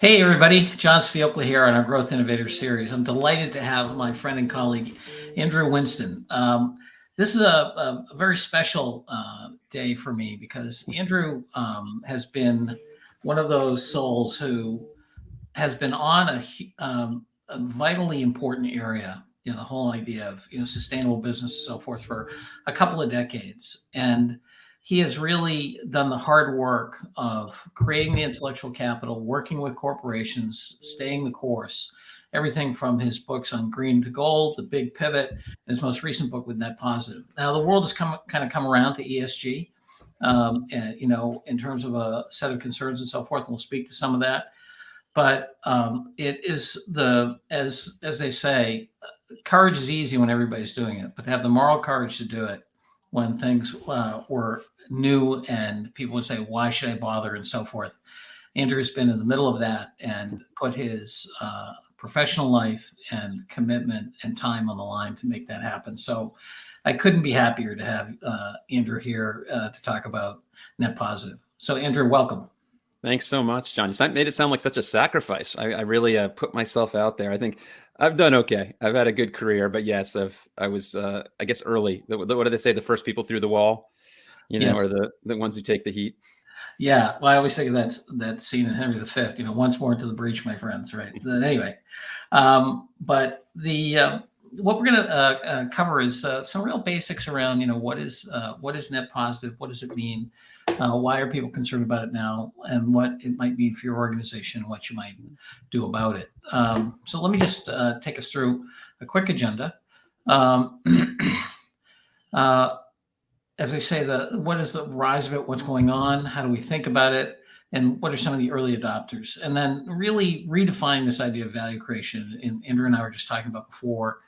Hey everybody, John Sviokla here on our Growth Innovator series. I'm delighted to have my friend and colleague, Andrew Winston. This is a very special day for me because Andrew has been one of those souls who has been on a vitally important area, the whole idea of sustainable business and so forth for a couple of decades, and he has really done the hard work of creating the intellectual capital, working with corporations, staying the course. Everything from his books on green to gold, the big pivot, and his most recent book with Net Positive. Now the world has kind of come around to ESG, and, in terms of a set of concerns and so forth. And we'll speak to some of that. But it is as they say, courage is easy when everybody's doing it, but to have the moral courage to do it when things were new and people would say, "Why should I bother?" and so forth. Andrew's been in the middle of that and put his professional life and commitment and time on the line to make that happen. So I couldn't be happier to have Andrew here to talk about Net Positive. So Andrew, welcome. Thanks so much, John. You made it sound like such a sacrifice. I really put myself out there. I think I've done okay. I've had a good career, but yes, I was, I guess, early. What do they say? The first people through the wall, Yes. or the ones who take the heat. Yeah, well, I always think of that scene in Henry V. Once more into the breach, my friends. Right. But anyway, but the what we're going to cover is some real basics around what is net positive, what does it mean, why are people concerned about it now, and what it might mean for your organization, what you might do about it. So let me just take us through a quick agenda. Um, as I say, what is the rise of it? What's going on? How do we think about it? And what are some of the early adopters? And then really redefine this idea of value creation. And Andrew and I were just talking about before,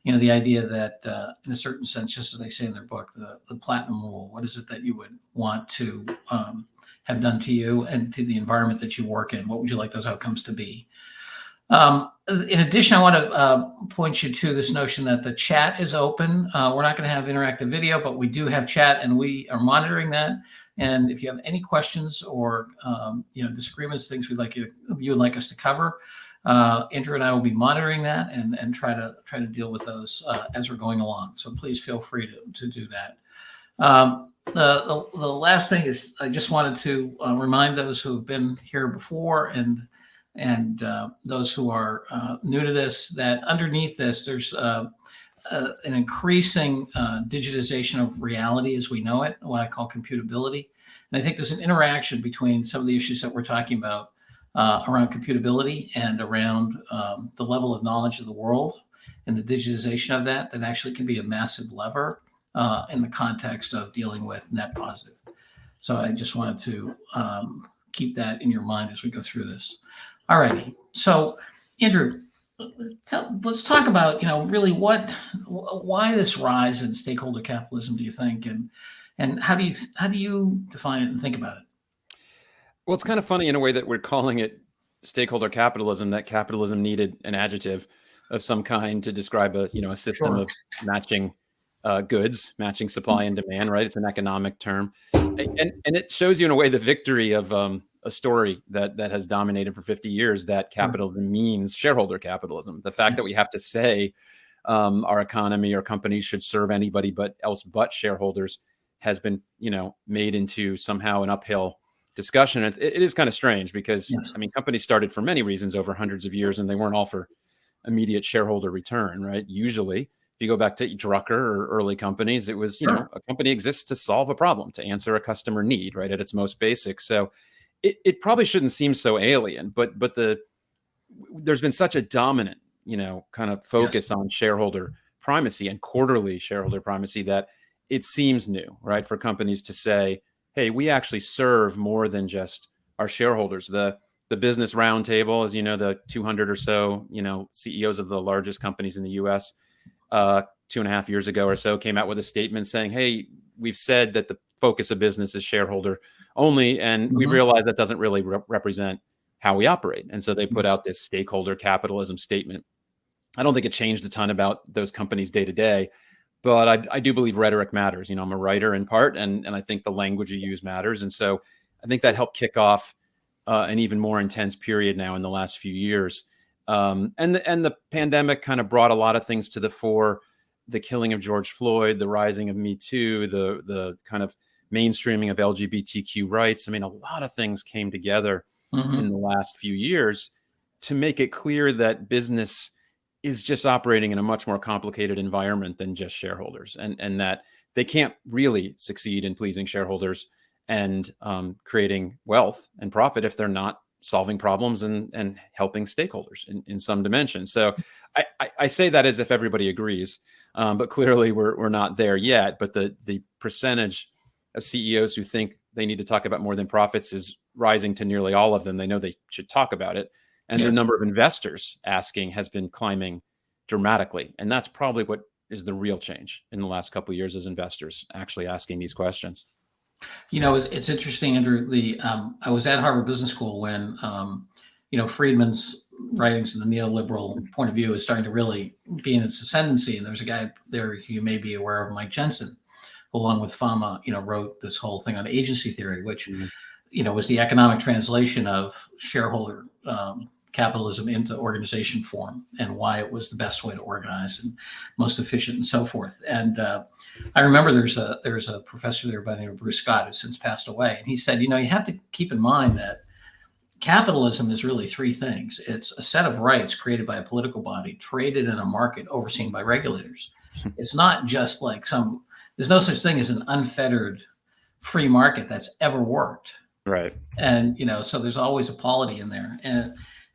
the idea that in a certain sense, just as they say in their book, the platinum rule, what is it that you would want to have done to you and to the environment that you work in? What would you like those outcomes to be? In addition, I want to point you to this notion that the chat is open. We're not going to have interactive video, but we do have chat, and we are monitoring that. And if you have any questions or disagreements, things you would like us to cover, Andrew and I will be monitoring that and try to deal with those as we're going along. So please feel free to do that. The last thing is I just wanted to remind those who have been here before and those who are new to this, that underneath this, there's an increasing digitization of reality as we know it, what I call computability. And I think there's an interaction between some of the issues that we're talking about around computability and around the level of knowledge of the world and the digitization of that actually can be a massive lever in the context of dealing with net positive. So I just wanted to keep that in your mind as we go through this. All righty. So, Andrew, let's talk about really why this rise in stakeholder capitalism, do you think, and how do you define it and think about it? Well, it's kind of funny in a way that we're calling it stakeholder capitalism. That capitalism needed an adjective of some kind to describe a system Sure. of matching goods, matching supply and demand. Right? It's an economic term, and it shows you in a way the victory of a story that has dominated for 50 years, that capitalism means shareholder capitalism. The fact that we have to say our economy or companies should serve anybody but shareholders has been, made into somehow an uphill discussion. It is kind of strange because, I mean, companies started for many reasons over hundreds of years, and they weren't all for immediate shareholder return, right? Usually, if you go back to Drucker or early companies, it was, a company exists to solve a problem, to answer a customer need, right, at its most basic. So it probably shouldn't seem so alien, but there's been such a dominant, kind of focus on shareholder primacy and quarterly shareholder primacy that it seems new, right, for companies to say, hey, we actually serve more than just our shareholders. The Business Roundtable, as you know, the 200 or so, CEOs of the largest companies in the U.S. 2.5 years ago or so came out with a statement saying, hey, we've said that the focus of business is shareholder only, and we realize that doesn't really represent how we operate. And so they put out this stakeholder capitalism statement. I don't think it changed a ton about those companies day to day, but I do believe rhetoric matters. I'm a writer in part, and I think the language you use matters. And so I think that helped kick off an even more intense period now in the last few years. And the pandemic kind of brought a lot of things to the fore: the killing of George Floyd, the rising of Me Too, the kind of mainstreaming of LGBTQ rights. I mean, a lot of things came together in the last few years to make it clear that business is just operating in a much more complicated environment than just shareholders, and that they can't really succeed in pleasing shareholders and creating wealth and profit if they're not solving problems and helping stakeholders in some dimension. So I say that as if everybody agrees, but clearly we're not there yet. But the percentage of CEOs who think they need to talk about more than profits is rising to nearly all of them. They know they should talk about it. And the number of investors asking has been climbing dramatically. And that's probably what is the real change in the last couple of years, is investors actually asking these questions. You know, it's interesting, Andrew. I was at Harvard Business School when, Friedman's writings and the neoliberal point of view is starting to really be in its ascendancy. And there's a guy there you may be aware of, Mike Jensen, who, along with Fama, wrote this whole thing on agency theory, which, was the economic translation of shareholder capitalism into organization form, and why it was the best way to organize and most efficient and so forth. And I remember there's a professor there by the name of Bruce Scott, who's since passed away, and he said, you have to keep in mind that capitalism is really three things. It's a set of rights created by a political body, traded in a market overseen by regulators. It's not just like there's no such thing as an unfettered free market that's ever worked. Right. And, so there's always a polity in there.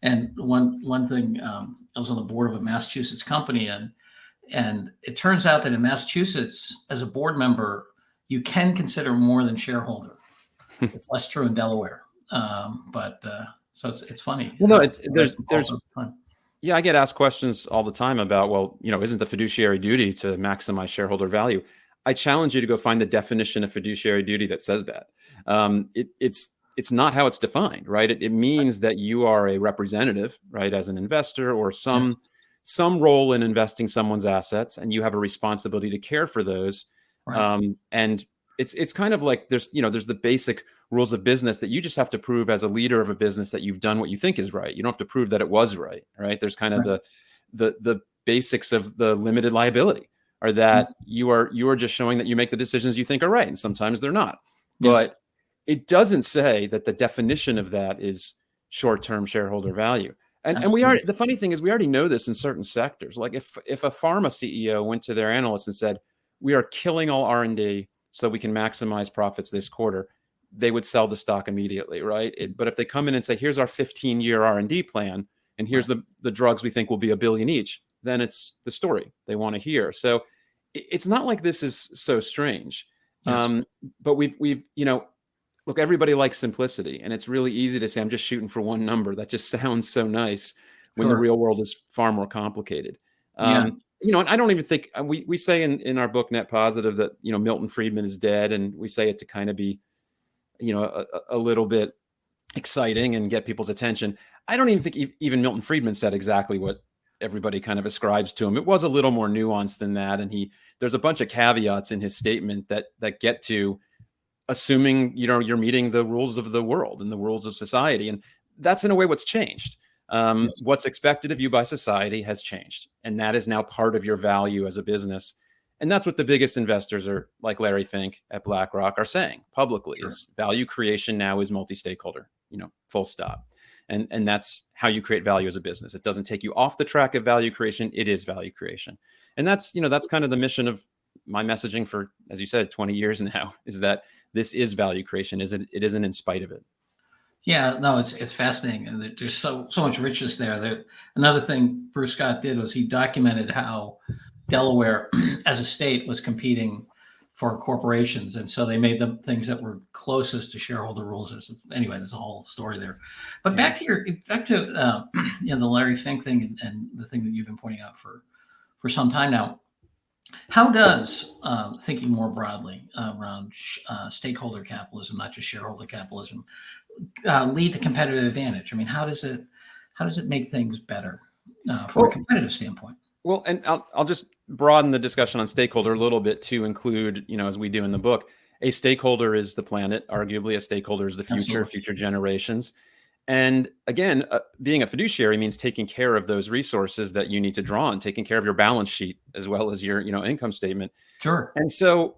And one thing, I was on the board of a Massachusetts company, and it turns out that in Massachusetts, as a board member, you can consider more than shareholder. It's less true in Delaware. So it's funny. Well, no, there's yeah, I get asked questions all the time about, well, isn't the fiduciary duty to maximize shareholder value? I challenge you to go find the definition of fiduciary duty that says that. It's not how it's defined, right? It means that you are a representative, right, as an investor or some role in investing someone's assets, and you have a responsibility to care for those. Right. And it's kind of like there's the basic rules of business that you just have to prove as a leader of a business that you've done what you think is right. You don't have to prove that it was right, right? There's kind of the basics of the limited liability are that you are just showing that you make the decisions you think are right, and sometimes they're not. But it doesn't say that the definition of that is short-term shareholder value. And the funny thing is, we already know this in certain sectors. Like if a pharma CEO went to their analysts and said, we are killing all R&D so we can maximize profits this quarter, they would sell the stock immediately, right? But if they come in and say, here's our 15-year R&D plan, and here's the drugs we think will be $1 billion each, then it's the story they want to hear. So it's not like this is so strange. But we've look, everybody likes simplicity, and it's really easy to say, I'm just shooting for one number. That just sounds so nice when the real world is far more complicated. And I don't even think we say in our book, Net Positive, that, Milton Friedman is dead. And we say it to kind of be, a little bit exciting and get people's attention. I don't even think even Milton Friedman said exactly what everybody kind of ascribes to him. It was a little more nuanced than that. And there's a bunch of caveats in his statement that get to assuming, you're meeting the rules of the world and the rules of society. And that's in a way what's changed. What's expected of you by society has changed. And that is now part of your value as a business. And that's what the biggest investors are, like Larry Fink at BlackRock, are saying publicly. Is value creation now is multi-stakeholder, full stop. And that's how you create value as a business. It doesn't take you off the track of value creation. It is value creation. And that's kind of the mission of my messaging for, as you said, 20 years now, is that this is value creation. It isn't in spite of it. Yeah, no, it's fascinating. And there's so much richness there. Another thing Bruce Scott did was he documented how Delaware as a state was competing for corporations. And so they made the things that were closest to shareholder rules. Anyway, there's a whole story there. But back to the Larry Fink thing and the thing that you've been pointing out for some time now. How does thinking more broadly around stakeholder capitalism, not just shareholder capitalism, lead to competitive advantage? I mean, how does it make things better from a competitive standpoint? Well, and I'll just broaden the discussion on stakeholder a little bit to include, as we do in the book, a stakeholder is the planet. Arguably, a stakeholder is the future generations. And again, being a fiduciary means taking care of those resources that you need to draw on, taking care of your balance sheet as well as your, income statement. Sure. And so,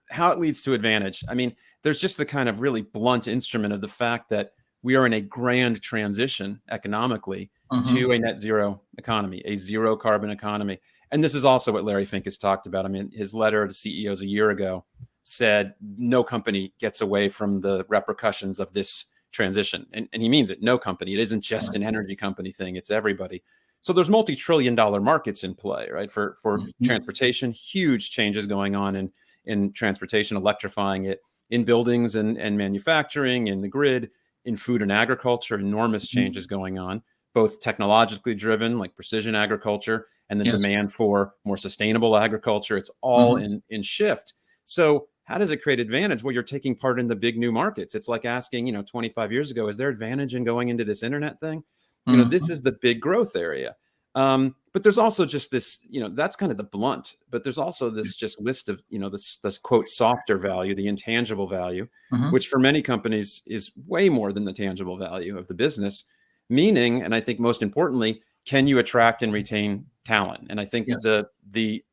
how it leads to advantage. I mean, there's just the kind of really blunt instrument of the fact that we are in a grand transition economically to a net zero economy, a zero carbon economy. And this is also what Larry Fink has talked about. I mean, his letter to CEOs a year ago said no company gets away from the repercussions of this transition. And he means it, no company. It isn't just an energy company thing, it's everybody. So there's multi-trillion-dollar markets in play, right? For transportation, huge changes going on in transportation, electrifying it, in buildings and manufacturing, in the grid, in food and agriculture, enormous changes going on, both technologically driven, like precision agriculture, and the demand for more sustainable agriculture. It's all in shift. So how does it create advantage? Well, you're taking part in the big new markets. It's like asking, 25 years ago, is there advantage in going into this internet thing? This is the big growth area. But there's also just this, that's kind of the blunt, but there's also this just list of, this quote, softer value, the intangible value, which for many companies is way more than the tangible value of the business. Meaning, and I think most importantly, can you attract and retain talent? And I think the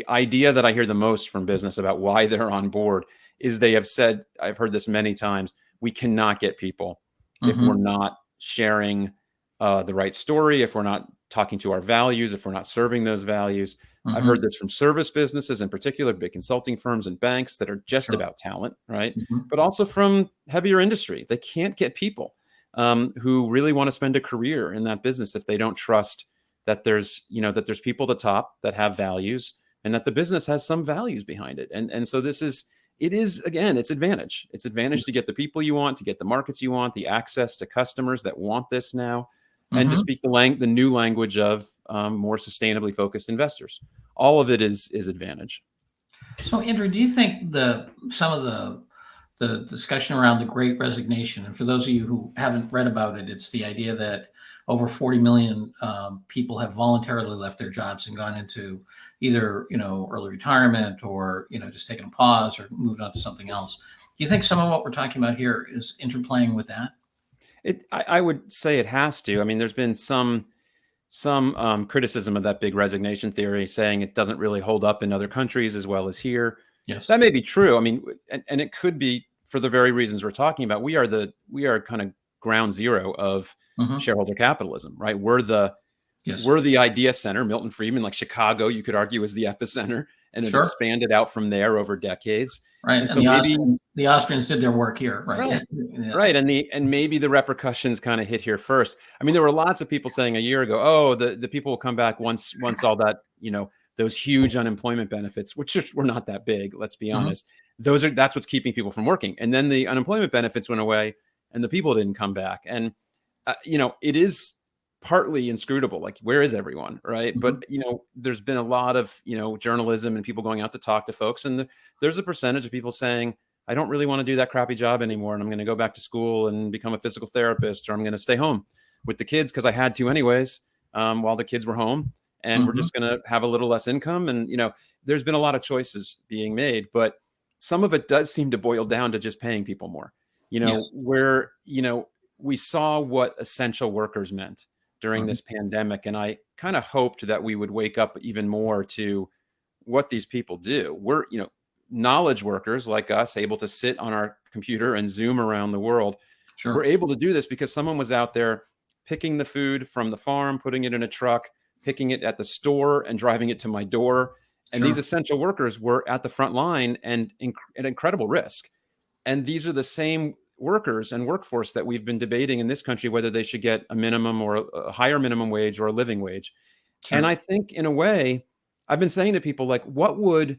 idea that I hear the most from business about why they're on board is they have said, I've heard this many times, we cannot get people if we're not sharing the right story, if we're not talking to our values, if we're not serving those values. I've heard this from service businesses, in particular, big consulting firms and banks that are just about talent, right? But also from heavier industry. They can't get people who really want to spend a career in that business if they don't trust that there's people at the top that have values and that the business has some values behind it. And so it is again, it's advantage. It's advantage to get the people you want, to get the markets you want, the access to customers that want this now, and to speak the new language of more sustainably focused investors. All of it is advantage. So, Andrew, do you think some of the discussion around the Great Resignation, and for those of you who haven't read about it, it's the idea that over 40 million people have voluntarily left their jobs and gone into either early retirement or just taking a pause or moved on to something else. Do you think some of what we're talking about here is interplaying with that? I would say it has to. I mean, there's been some criticism of that big resignation theory, saying it doesn't really hold up in other countries as well as here. Yes, that may be true. I mean, and it could be for the very reasons we're talking about. We are kind of ground zero of shareholder capitalism, right? We're the idea center. Milton Friedman, like Chicago, you could argue, is the epicenter, and it expanded out from there over decades. Right, and so the Austrians did their work here, right? Right, and maybe the repercussions kind of hit here first. I mean, there were lots of people saying a year ago, "Oh, the people will come back once all that those huge unemployment benefits, which just were not that big. Let's be honest. That's what's keeping people from working. And then the unemployment benefits went away, and the people didn't come back. And it is partly inscrutable. Like, where is everyone, right? But there's been a lot of journalism and people going out to talk to folks, and there's a percentage of people saying, I don't really want to do that crappy job anymore, and I'm going to go back to school and become a physical therapist, or I'm going to stay home with the kids because I had to anyways, while the kids were home, and we're just going to have a little less income. And there's been a lot of choices being made, but some of it does seem to boil down to just paying people more. Where we saw what essential workers meant during this pandemic. And I kind of hoped that we would wake up even more to what these people do. We're, knowledge workers like us, able to sit on our computer and Zoom around the world. We're able to do this because someone was out there picking the food from the farm, putting it in a truck, picking it at the store and driving it to my door. And these essential workers were at the front line and at incredible risk. And these are the same workers and workforce that we've been debating in this country, whether they should get a minimum or a higher minimum wage or a living wage. And I think in a way, I've been saying to people, like, what would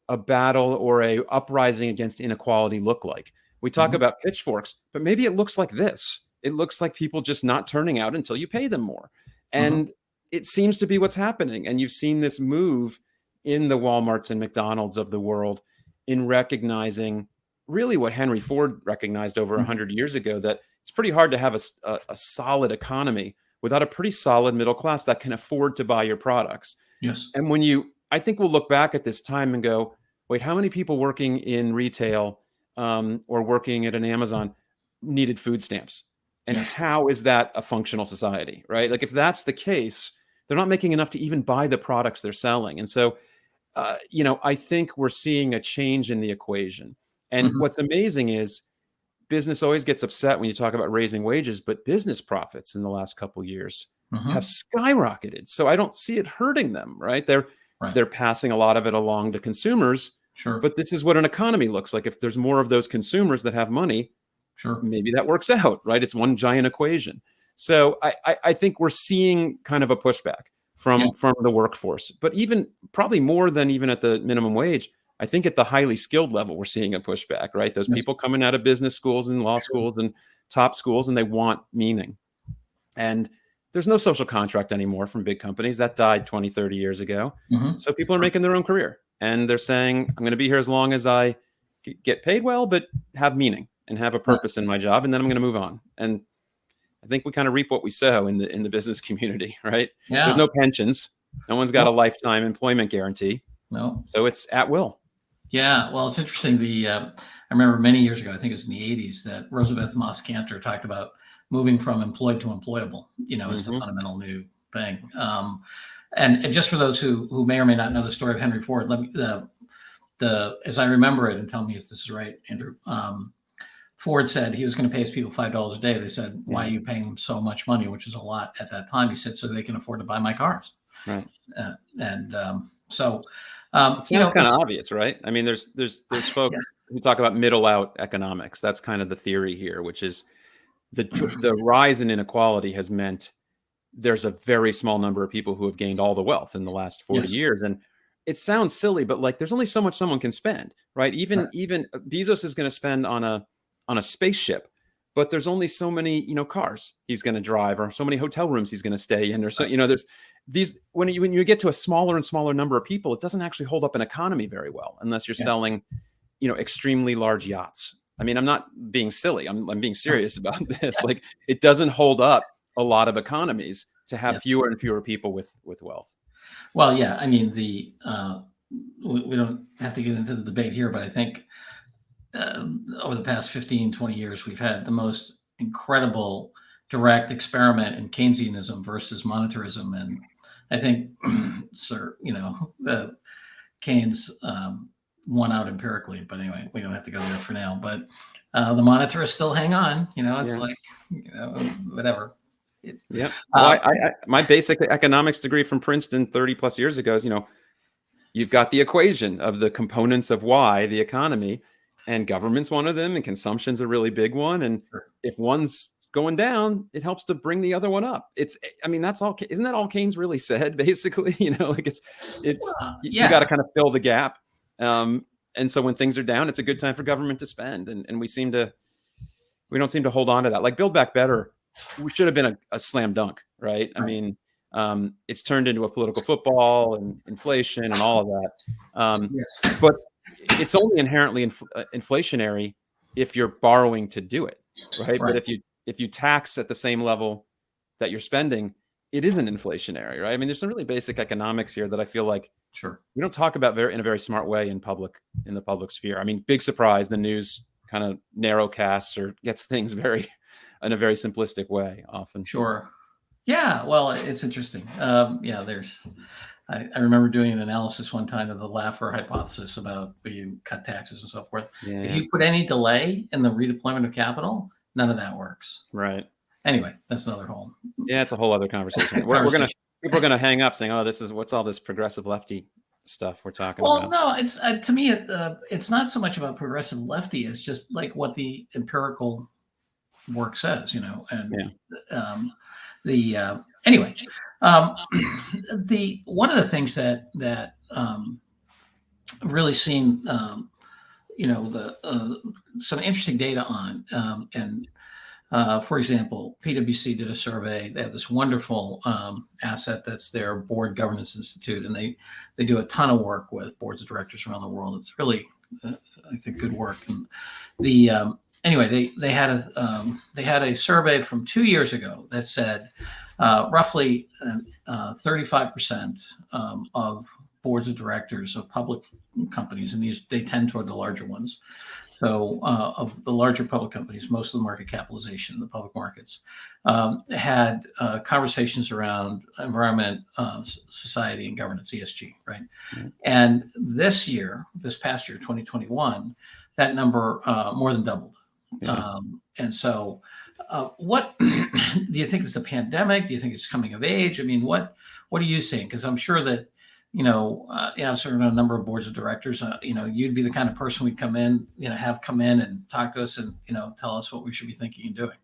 a battle or a uprising against inequality look like? We talk about pitchforks, but maybe it looks like this. It looks like people just not turning out until you pay them more. And it seems to be what's happening. And you've seen this move in the Walmarts and McDonald's of the world in recognizing really what Henry Ford recognized over 100 years ago, that it's pretty hard to have a solid economy without a pretty solid middle class that can afford to buy your products. Yes. And I think we'll look back at this time and go, wait, how many people working in retail or working at an Amazon needed food stamps? And Yes. how is that a functional society, right? Like if that's the case, they're not making enough to even buy the products they're selling. And so, I think we're seeing a change in the equation. And Hmm. what's amazing is business always gets upset when you talk about raising wages, but business profits in the last couple of years have Hmm. skyrocketed. So I don't see it hurting them, right? Right. They're passing a lot of it along to consumers, Sure. but this is what an economy looks like. If there's more of those consumers that have money, Sure. maybe that works out, right? It's one giant equation. So I think we're seeing kind of a pushback Yeah. from the workforce, but even probably more than even at the minimum wage. I think at the highly skilled level, we're seeing a pushback, right? Those Yes. people coming out of business schools and law Sure. schools and top schools, and they want meaning. And there's no social contract anymore from big companies. That died 20, 30 years ago. Hmm. So people are making their own career. And they're saying, I'm going to be here as long as I get paid well, but have meaning and have a Right. purpose in my job. And then I'm going to move on. And I think we kind of reap what we sow in the business community, right? There's Yeah. no pensions. No one's got No. a lifetime employment guarantee. No. So it's at will. Yeah. Well, it's interesting. I remember many years ago, I think it was in the 80s, that Roosevelt Moss Cantor talked about moving from employed to employable, as the Mm-hmm. fundamental new thing. And just for those who may or may not know the story of Henry Ford, let me, as I remember it, and tell me if this is right, Andrew. Ford said he was going to pay his people $5 a day. They said, "Why are you paying them so much money?" Which is a lot at that time. He said, "So they can afford to buy my cars." Right. And so, It sounds kind of it's obvious, right? I mean, there's folks yeah, who talk about middle out economics. That's kind of the theory here, which is the rise in inequality has meant there's a very small number of people who have gained all the wealth in the last 40 yes, years. And it sounds silly, but like there's only so much someone can spend, right? right, Even Bezos is going to spend on a spaceship, but there's only so many, cars he's going to drive, or so many hotel rooms he's going to stay in, or so, right, there's these when you get to a smaller and smaller number of people, it doesn't actually hold up an economy very well unless you're yeah, selling, extremely large yachts. I mean, I'm not being silly. I'm being serious about this. Like it doesn't hold up a lot of economies to have yes. fewer and fewer people with wealth. Well, yeah. I mean, we don't have to get into the debate here, but I think over the past 15, 20 years, we've had the most incredible direct experiment in Keynesianism versus monetarism. And I think, sir, the Keynes won out empirically. But anyway, we don't have to go there for now. But the monetarists still hang on. It's Yeah. like, whatever. Yeah. Well, Uh, my basic economics degree from Princeton 30 plus years ago is, you've got the equation of the components of Y, the economy, and government's one of them, and consumption's a really big one. And Sure. if one's going down, it helps to bring the other one up. I mean, that's all. Isn't that all Keynes really said? Basically, like you got to Yeah. kind of fill the gap. And so when things are down, it's a good time for government to spend. And we don't seem to hold on to that. Like Build Back Better, we should have been a slam dunk, right? I Right. mean, it's turned into a political football and inflation and all of that. Yes. But it's only inherently inflationary if you're borrowing to do it, right? Right. But if you tax at the same level that you're spending, it isn't inflationary, right? I mean, there's some really basic economics here that I feel like Sure. we don't talk about in a very smart way in the public sphere. I mean, big surprise, the news kind of narrow casts or gets things in a very simplistic way often. Sure. Yeah. Well, it's interesting. Yeah. I remember doing an analysis one time of the Laffer hypothesis about where you cut taxes and so forth. If Yeah, you put any delay in the redeployment of capital, none of that works. right. Anyway, that's another whole Yeah, it's a whole other conversation. People are gonna hang up saying, "Oh, what's all this progressive lefty stuff we're talking Well, about?" no, it's to me, it's not so much about progressive lefty. It's just like what the empirical work says, and Yeah. anyway, um, the one of the things that really seen, some interesting data on, and for example, PwC did a survey. They have this wonderful asset that's their Board Governance Institute, and they do a ton of work with boards of directors around the world. It's really, I think, good work. And anyway, they had a survey from 2 years ago that said roughly 35% of boards of directors of public companies, and they tend toward the larger ones, So of the larger public companies, most of the market capitalization in the public markets had conversations around environment, society, and governance, ESG, right? Right. And this past year, 2021, that number more than doubled. Yeah. And so what do you think is the pandemic? Do you think it's coming of age? I mean, what are you seeing? Because I'm sure that, I've served on a number of boards of directors. You'd be the kind of person we'd come in, have come in and talk to us and, tell us what we should be thinking and doing.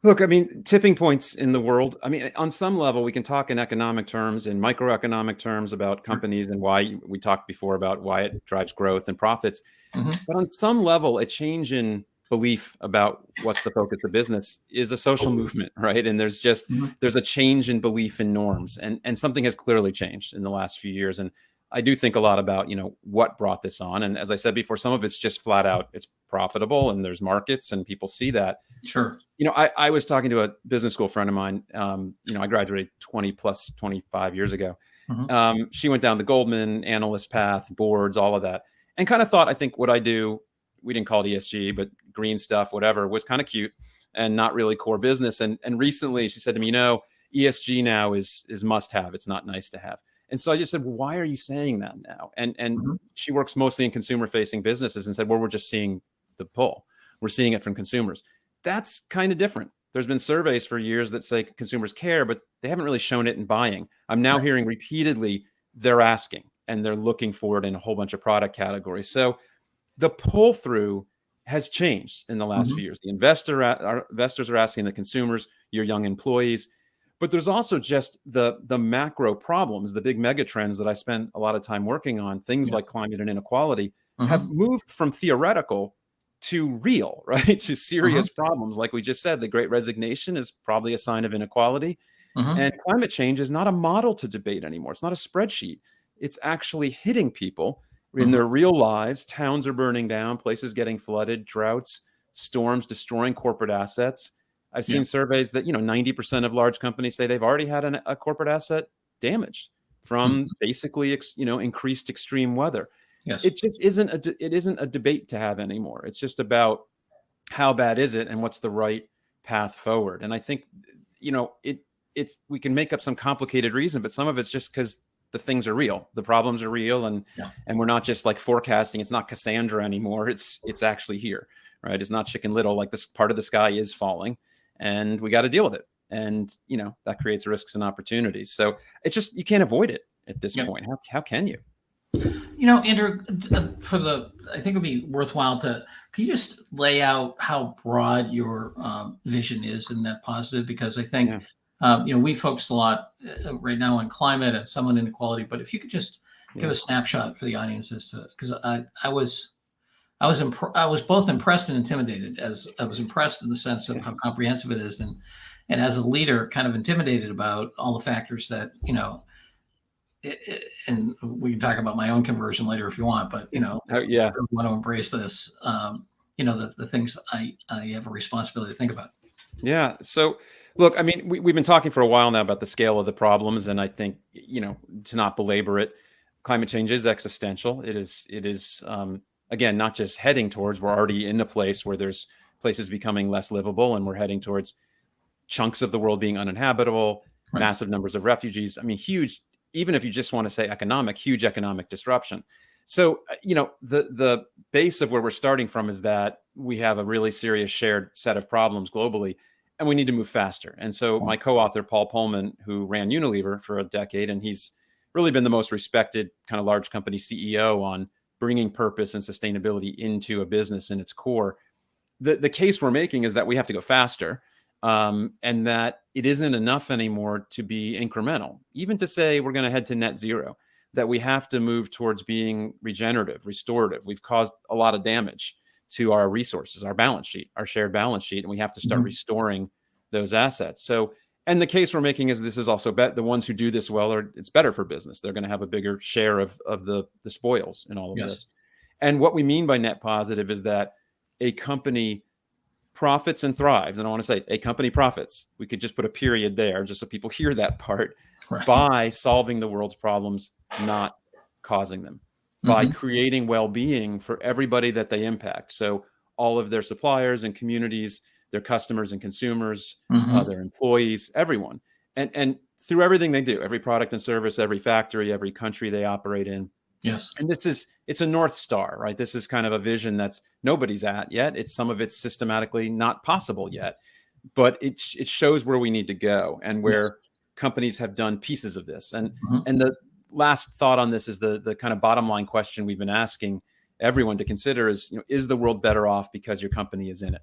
Look, I mean, tipping points in the world. I mean, on some level, we can talk in economic terms, in microeconomic terms about companies and why we talked before about why it drives growth and profits. Mm-hmm. But on some level, a change in belief about what's the focus of business is a social movement, right? And there's a change in belief in norms, and something has clearly changed in the last few years. And I do think a lot about, what brought this on. And as I said before, some of it's just flat out, it's profitable and there's markets and people see that. Sure. I was talking to a business school friend of mine. I graduated 25 years ago. Mm-hmm. She went down the Goldman analyst path, boards, all of that, and kind of thought, I think what I do, we didn't call it ESG, but green stuff, whatever, was kind of cute and not really core business. And recently she said to me, ESG now is must have. It's not nice to have. And so I just said, well, why are you saying that now? And Mm-hmm. she works mostly in consumer facing businesses and said, well, we're just seeing the pull. We're seeing it from consumers. That's kind of different. There's been surveys for years that say consumers care, but they haven't really shown it in buying. I'm now hearing repeatedly they're asking and they're looking for it in a whole bunch of product categories. So the pull through has changed in the last Mm-hmm. few years. The investors are asking the consumers, your young employees, but there's also just the macro problems, the big mega trends that I spend a lot of time working on, things like climate and inequality, Mm-hmm. have moved from theoretical to real, right? To serious problems. Like we just said, the Great Resignation is probably a sign of inequality. Mm-hmm. And climate change is not a model to debate anymore. It's not a spreadsheet. It's actually hitting people in their real lives. Towns are burning down, places getting flooded, droughts, storms destroying corporate assets. I've seen surveys that 90% of large companies say they've already had a corporate asset damaged from basically increased extreme weather. Yes. It just isn't a debate to have anymore. It's just about how bad is it and what's the right path forward. And I think we can make up some complicated reason, but some of it's just because the things are real, the problems are real, and we're not just like forecasting. It's not Cassandra anymore. It's actually here, right? It's not Chicken Little. Like, this part of the sky is falling, and we got to deal with it. And that creates risks and opportunities. So it's just, you can't avoid it at this point. How can you? Andrew, I think it'd be worthwhile can you just lay out how broad your vision is in net positive? Because I think, we focused a lot right now on climate and some on inequality, but if you could just give a snapshot for the audience because I was both impressed and intimidated. As I was impressed in the sense of how comprehensive it is, and as a leader, kind of intimidated about all the factors that, and we can talk about my own conversion later if you want, but if you want to embrace this, the things I have a responsibility to think about. Yeah. So look, I mean, we've been talking for a while now about the scale of the problems, and I think, to not belabor it, climate change is existential. It is again, not just heading towards, we're already in a place where there's places becoming less livable, and we're heading towards chunks of the world being uninhabitable, massive numbers of refugees. I mean, huge, even if you just want to say huge economic disruption. So, the base of where we're starting from is that we have a really serious shared set of problems globally, and we need to move faster. And so my co-author, Paul Pullman, who ran Unilever for a decade, and he's really been the most respected kind of large company CEO on bringing purpose and sustainability into a business in its core. The case we're making is that we have to go faster, and that it isn't enough anymore to be incremental, even to say we're going to head to net zero, that we have to move towards being regenerative, restorative. We've caused a lot of damage to our resources, our balance sheet, our shared balance sheet, and we have to start restoring those assets. So, and the case we're making is this is also the ones who do this well, it's better for business. They're going to have a bigger share of the spoils in all of this. And what we mean by net positive is that a company profits and thrives. And I want to say a company profits. We could just put a period there just so people hear that part, by solving the world's problems, not causing them. by creating well-being for everybody that they impact. So all of their suppliers and communities, their customers and consumers, their employees, everyone. And through everything they do, every product and service, every factory, every country they operate in. Yes. And it's a North Star, right? This is kind of a vision that's nobody's at yet. Some of it's systematically not possible yet, but it shows where we need to go and where companies have done pieces of this. And the last thought on this is the kind of bottom line question we've been asking everyone to consider is, is the world better off because your company is in it?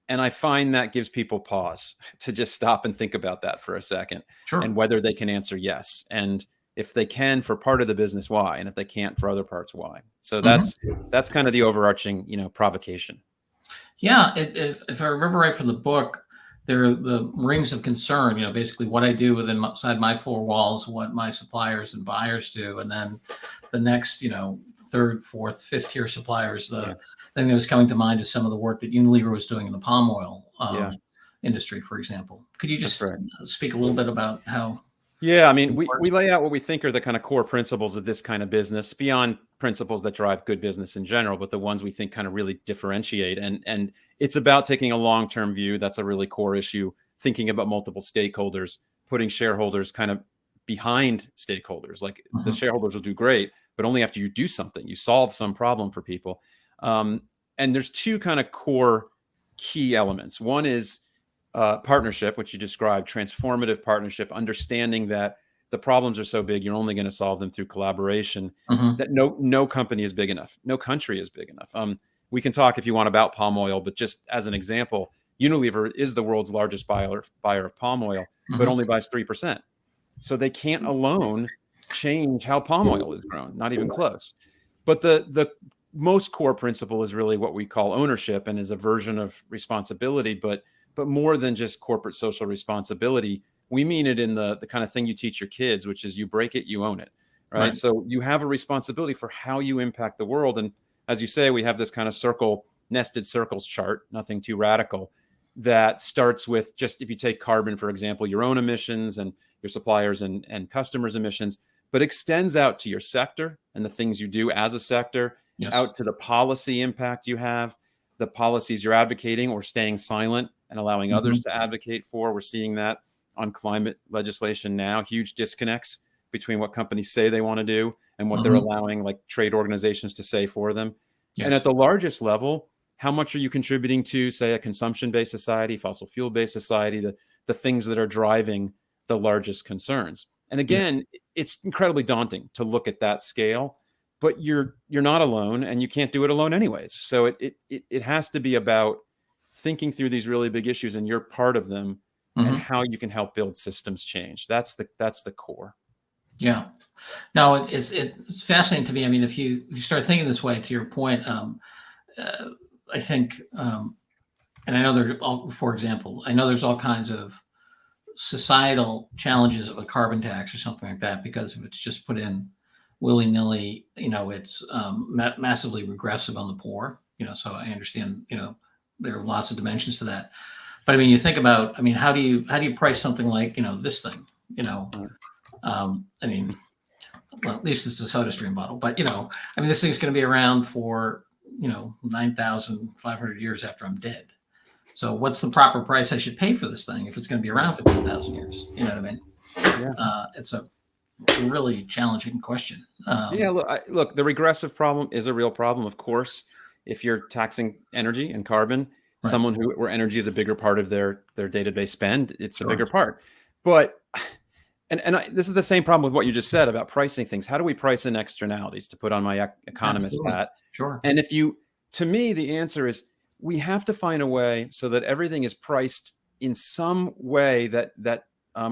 And I find that gives people pause to just stop and think about that for a second, and whether they can answer yes. And if they can for part of the business, why? And if they can't for other parts, why? So that's kind of the overarching, provocation. Yeah. If I remember right from the book, there are the rings of concern, basically what I do inside my four walls, what my suppliers and buyers do. And then the next, third, fourth, fifth tier suppliers. The thing that was coming to mind is some of the work that Unilever was doing in the palm oil industry, for example. Could you just speak a little bit about how? Yeah, I mean, we lay out what we think are the kind of core principles of this kind of business, beyond principles that drive good business in general, but the ones we think kind of really differentiate. And it's about taking a long-term view. That's a really core issue, thinking about multiple stakeholders, putting shareholders kind of behind stakeholders. Like the shareholders will do great, but only after you do something, you solve some problem for people. And there's two kind of core key elements. One is partnership, which you described, transformative partnership, understanding that the problems are so big, you're only going to solve them through collaboration, that no company is big enough. No country is big enough. We can talk if you want about palm oil, but just as an example, Unilever is the world's largest buyer of palm oil, but only buys 3%. So they can't alone change how palm oil is grown, not even close. But the most core principle is really what we call ownership, and is a version of responsibility, but more than just corporate social responsibility. We mean it in the kind of thing you teach your kids, which is you break it, you own it, right? So you have a responsibility for how you impact the world. And as you say, we have this kind of nested circles chart, nothing too radical, that starts with just, if you take carbon, for example, your own emissions and your suppliers and customers' emissions, but extends out to your sector and the things you do as a sector, out to the policy impact you have, the policies you're advocating or staying silent and allowing others to advocate for. We're seeing that on climate legislation now, huge disconnects between what companies say they want to do and what they're allowing like trade organizations to say for them. And at the largest level, how much are you contributing to, say, a consumption-based society, fossil fuel-based society, the things that are driving the largest concerns? And again, it's incredibly daunting to look at that scale, but you're not alone, and you can't do it alone anyways. So it has to be about thinking through these really big issues, and you're part of them, and how you can help build systems change. That's the core. Yeah. No, it's fascinating to me. I mean, if you start thinking this way, to your point, I think, and I know for example, I know there's all kinds of societal challenges of a carbon tax or something like that, because if it's just put in willy-nilly, it's massively regressive on the poor. So I understand, there are lots of dimensions to that. But I mean, you think about, how do you price something like, this thing, I mean, well, at least it's a soda stream bottle, but this thing's going to be around for 9,500 years after I'm dead. So what's the proper price I should pay for this thing if it's going to be around for 10,000 years? You know what I mean? Yeah. It's a really challenging question. Look, the regressive problem is a real problem, of course. If you're taxing energy and carbon, someone where energy is a bigger part of their day-to-day spend, it's a bigger part. But this is the same problem with what you just said about pricing things. How do we price in externalities, to put on my economist hat? Sure. And to me, the answer is we have to find a way so that everything is priced in some way that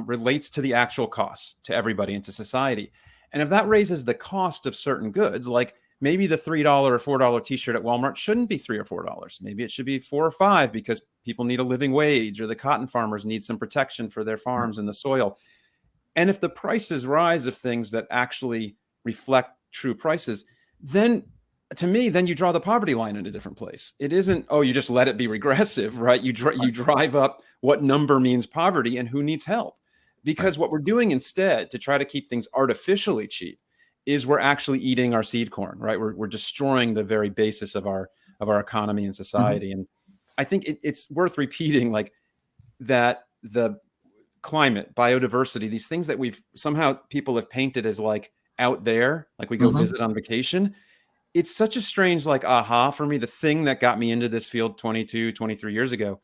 relates to the actual costs to everybody and to society. And if that raises the cost of certain goods, like maybe the $3 or $4 t-shirt at Walmart shouldn't be $3 or $4. Maybe it should be $4 or $5 because people need a living wage, or the cotton farmers need some protection for their farms and the soil. And if the prices rise of things that actually reflect true prices, then to me, then you draw the poverty line in a different place. It isn't, you just let it be regressive, right? You drive up what number means poverty and who needs help. Because what we're doing instead to try to keep things artificially cheap is we're actually eating our seed corn, right? We're destroying the very basis of our economy and society. And I think it's worth repeating, like, that the climate, biodiversity, these things that people have painted as like out there, like we go visit on vacation. It's such a strange, like, aha for me. The thing that got me into this field 22, 23 years ago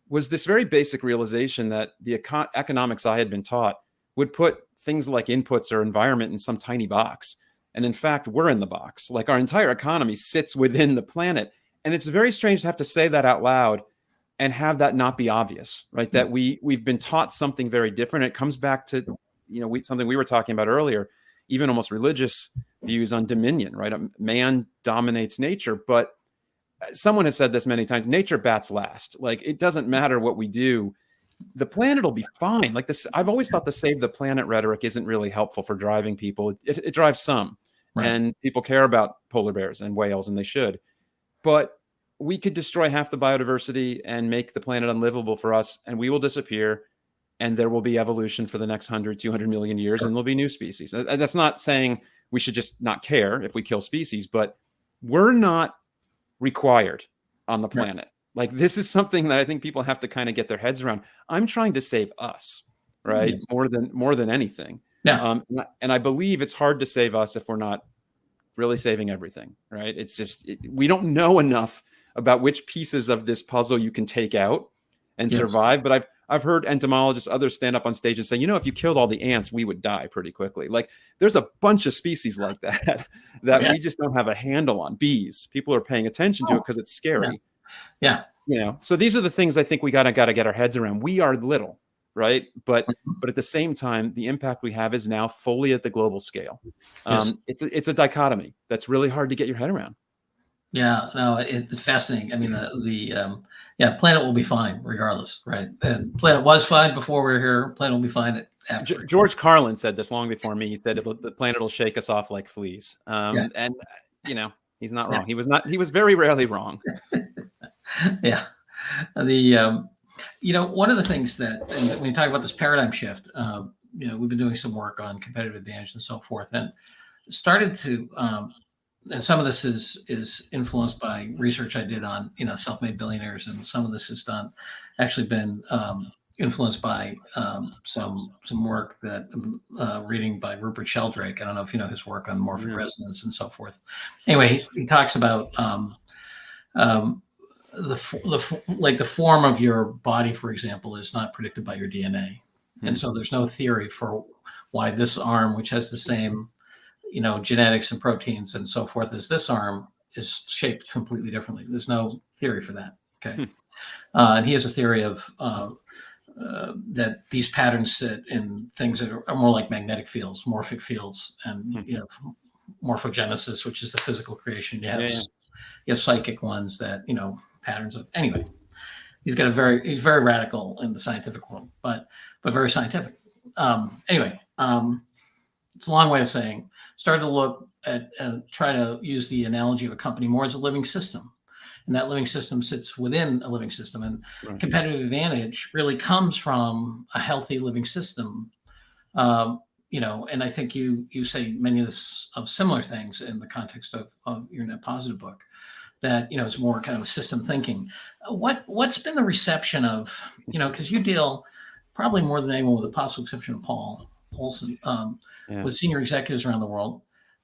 was this very basic realization that the economics I had been taught would put things like inputs or environment in some tiny box. And in fact, we're in the box. Like, our entire economy sits within the planet. And it's very strange to have to say that out loud and have that not be obvious, right? That we've been taught something very different. It comes back to, something we were talking about earlier, even almost religious views on dominion, right? Man dominates nature, but someone has said this many times, nature bats last. Like, it doesn't matter what we do. The planet will be fine. Like this, I've always thought the save the planet rhetoric isn't really helpful for driving people. It drives some, right. And people care about polar bears and whales, and they should. But we could destroy half the biodiversity and make the planet unlivable for us, and we will disappear. And there will be evolution for the next 100, 200 million years, and there'll be new species. That's not saying we should just not care if we kill species, but we're not required on the planet. Like, this is something that I think people have to kind of get their heads around. I'm trying to save us, right? Yes. More than anything. Yeah. And I believe it's hard to save us if we're not really saving everything, right? It's just, we don't know enough about which pieces of this puzzle you can take out and survive. But I've heard entomologists, others stand up on stage and say, if you killed all the ants, we would die pretty quickly. Like, there's a bunch of species like that we just don't have a handle on. Bees, people are paying attention to it because it's scary. Yeah. So these are the things I think we gotta get our heads around. We are little, right? But at the same time, the impact we have is now fully at the global scale. It's a dichotomy that's really hard to get your head around. Yeah, no, it's fascinating. I mean, the planet will be fine regardless, right? The planet was fine before we were here. Planet will be fine after. George Carlin said this long before me. He said the planet will shake us off like fleas. And he's not wrong. He was very rarely wrong. Yeah. One of the things that, and when you talk about this paradigm shift, we've been doing some work on competitive advantage and so forth, and started to, and some of this is influenced by research I did on, self-made billionaires, and some of this has actually been influenced by some work that reading by Rupert Sheldrake. I don't know if you know his work on morphic resonance and so forth. Anyway, he talks about the form of your body, for example, is not predicted by your DNA, and so there's no theory for why this arm, which has the same genetics and proteins and so forth as this arm, is shaped completely differently. There's no theory for that. Okay. And he has a theory of that these patterns sit in things that are more like magnetic fields, morphic fields, and you have morphogenesis, which is the physical creation. You have psychic ones that, patterns of, anyway, he's very radical in the scientific world, but very scientific. Anyway, it's a long way of saying, started to look at try to use the analogy of a company more as a living system, and that living system sits within a living system, and competitive advantage really comes from a healthy living system. And I think you say many of similar things in the context of your Net Positive book, that it's more kind of system thinking. What's been the reception of, because you deal probably more than anyone, with the possible exception of Paul Olson, with senior executives around the world.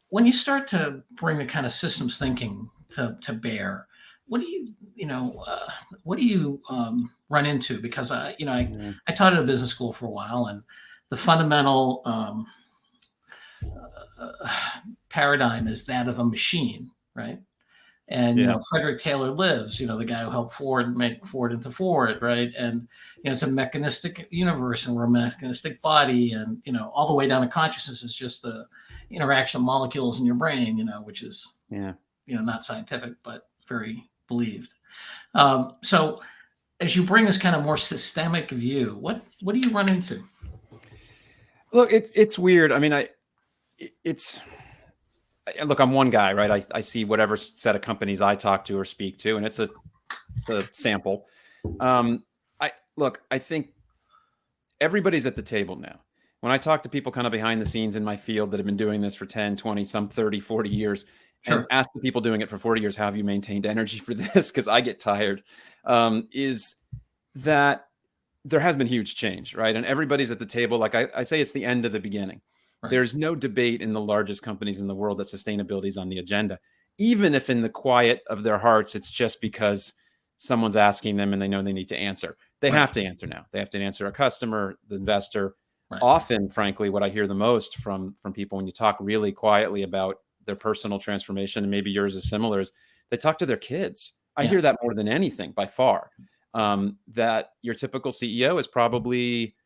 When you start to bring the kind of systems thinking to bear, what do you run into? Because I taught at a business school for a while, and the fundamental paradigm is that of a machine, right? And Frederick Taylor lives, the guy who helped Ford make Ford into Ford, right? And it's a mechanistic universe, and we're a mechanistic body, and all the way down to consciousness is just the interaction of molecules in your brain, which is not scientific but very believed. So as you bring this kind of more systemic view, what do you run into? Look, it's weird. I mean, look, I'm one guy, right? I see whatever set of companies I talk to or speak to, and it's a sample. I think everybody's at the table now. when I talk to people kind of behind the scenes in my field that have been doing this for 10, 20, some 30, 40 years, and Sure. ask the people doing it for 40 years, how have you maintained energy for this? Because I get tired, is that there has been huge change, right? And everybody's at the table. Like I say, it's the end of the beginning. Right. There's no debate in the largest companies in the world that sustainability is on the agenda, even if in the quiet of their hearts, it's just because someone's asking them and they know they need to answer. They Right. have to answer now. They have to answer a customer, the investor. Right. Often, frankly, what I hear the most from people when you talk really quietly about their personal transformation, and maybe yours is similar, is they talk to their kids. I Yeah. hear that more than anything by far. That your typical CEO is probably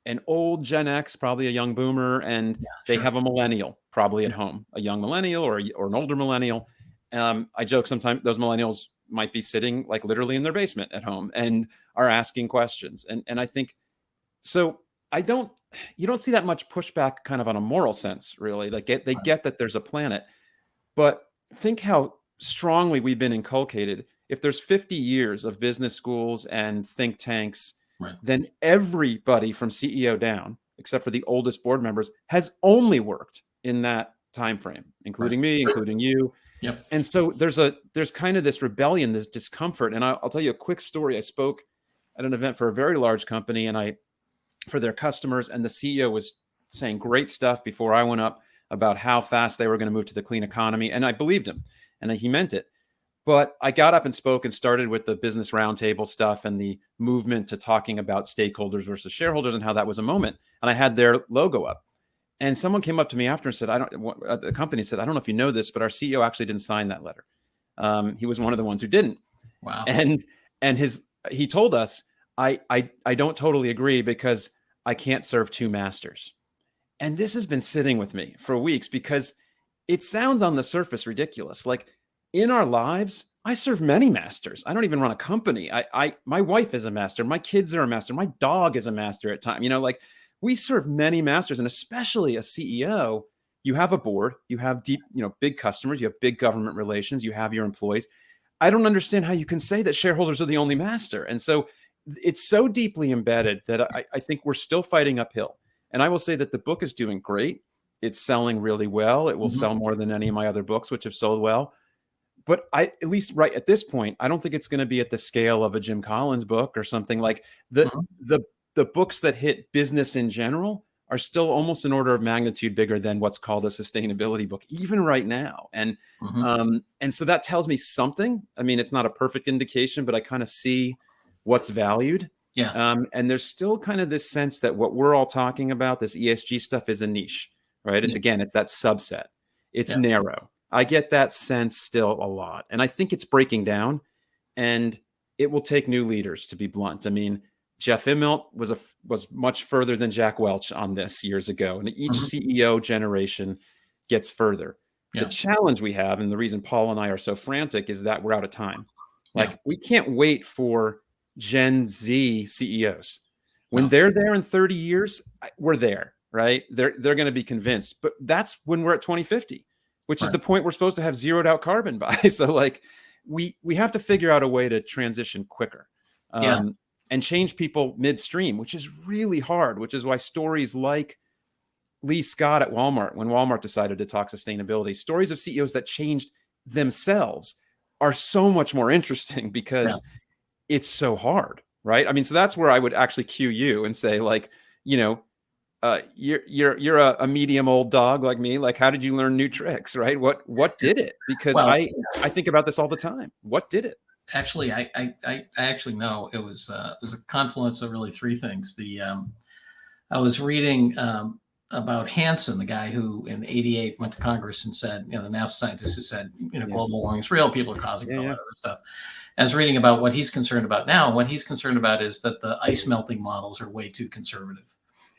an old Gen X, probably a young boomer, and Yeah. they Sure. have a millennial probably at home, a young millennial or an older millennial. I joke sometimes those millennials might be sitting like literally in their basement at home and are asking questions. And I think so. You don't see that much pushback kind of on a moral sense, really. Like they get that there's a planet, but think how strongly we've been inculcated. If there's 50 years of business schools and think tanks, Right. then everybody from CEO down, except for the oldest board members, has only worked in that time frame, including me, including you. Yep. And so there's kind of this rebellion, this discomfort. And I'll tell you a quick story. I spoke at an event for a very large company, and for their customers, and the CEO was saying great stuff before I went up about how fast they were going to move to the clean economy. And I believed him and he meant it. But I got up and spoke and started with the business roundtable stuff and the movement to talking about stakeholders versus shareholders and how that was a moment. And I had their logo up. And someone came up to me after and said, the company said, I don't know if you know this, but our CEO actually didn't sign that letter. He was one of the ones who didn't. Wow. And he told us, I don't totally agree because I can't serve two masters. And this has been sitting with me for weeks because it sounds on the surface ridiculous. Like in our lives, I serve many masters. I don't even run a company. My wife is a master. My kids are a master. My dog is a master at times. Like we serve many masters, and especially a CEO, you have a board, you have deep, big customers, you have big government relations, you have your employees. I don't understand how you can say that shareholders are the only master. And so it's so deeply embedded that I think we're still fighting uphill. And I will say that the book is doing great. It's selling really well. It will sell more than any of my other books, which have sold well. But at least right at this point, I don't think it's going to be at the scale of a Jim Collins book or something. Like the books that hit business in general are still almost an order of magnitude bigger than what's called a sustainability book, even right now. And so that tells me something. I mean, it's not a perfect indication, but I kind of see what's valued. Yeah. And there's still kind of this sense that what we're all talking about, this ESG stuff, is a niche, right? It's it's that subset. It's narrow. I get that sense still a lot. And I think it's breaking down, and it will take new leaders, to be blunt. I mean, Jeff Immelt was much further than Jack Welch on this years ago. And each CEO generation gets further. The challenge we have, and the reason Paul and I are so frantic, is that we're out of time. Like we can't wait for Gen Z CEOs. When they're there in 30 years, we're there, right? They're going to be convinced. But that's when we're at 2050, which is the point we're supposed to have zeroed out carbon by. So like we have to figure out a way to transition quicker and change people midstream, which is really hard, which is why stories like Lee Scott at Walmart, when Walmart decided to talk sustainability, stories of CEOs that changed themselves are so much more interesting because it's so hard, right? I mean, so that's where I would actually cue you and say, like, you're a medium old dog like me. Like, how did you learn new tricks, right? What did it? Because I think about this all the time. What did it? Actually, I actually know it was a confluence of really three things. I was reading about Hansen, the guy who in '88 went to Congress and said, the NASA scientist who said, global warming is real, people are causing all that other stuff. I was reading about what he's concerned about now. What he's concerned about is that the ice melting models are way too conservative.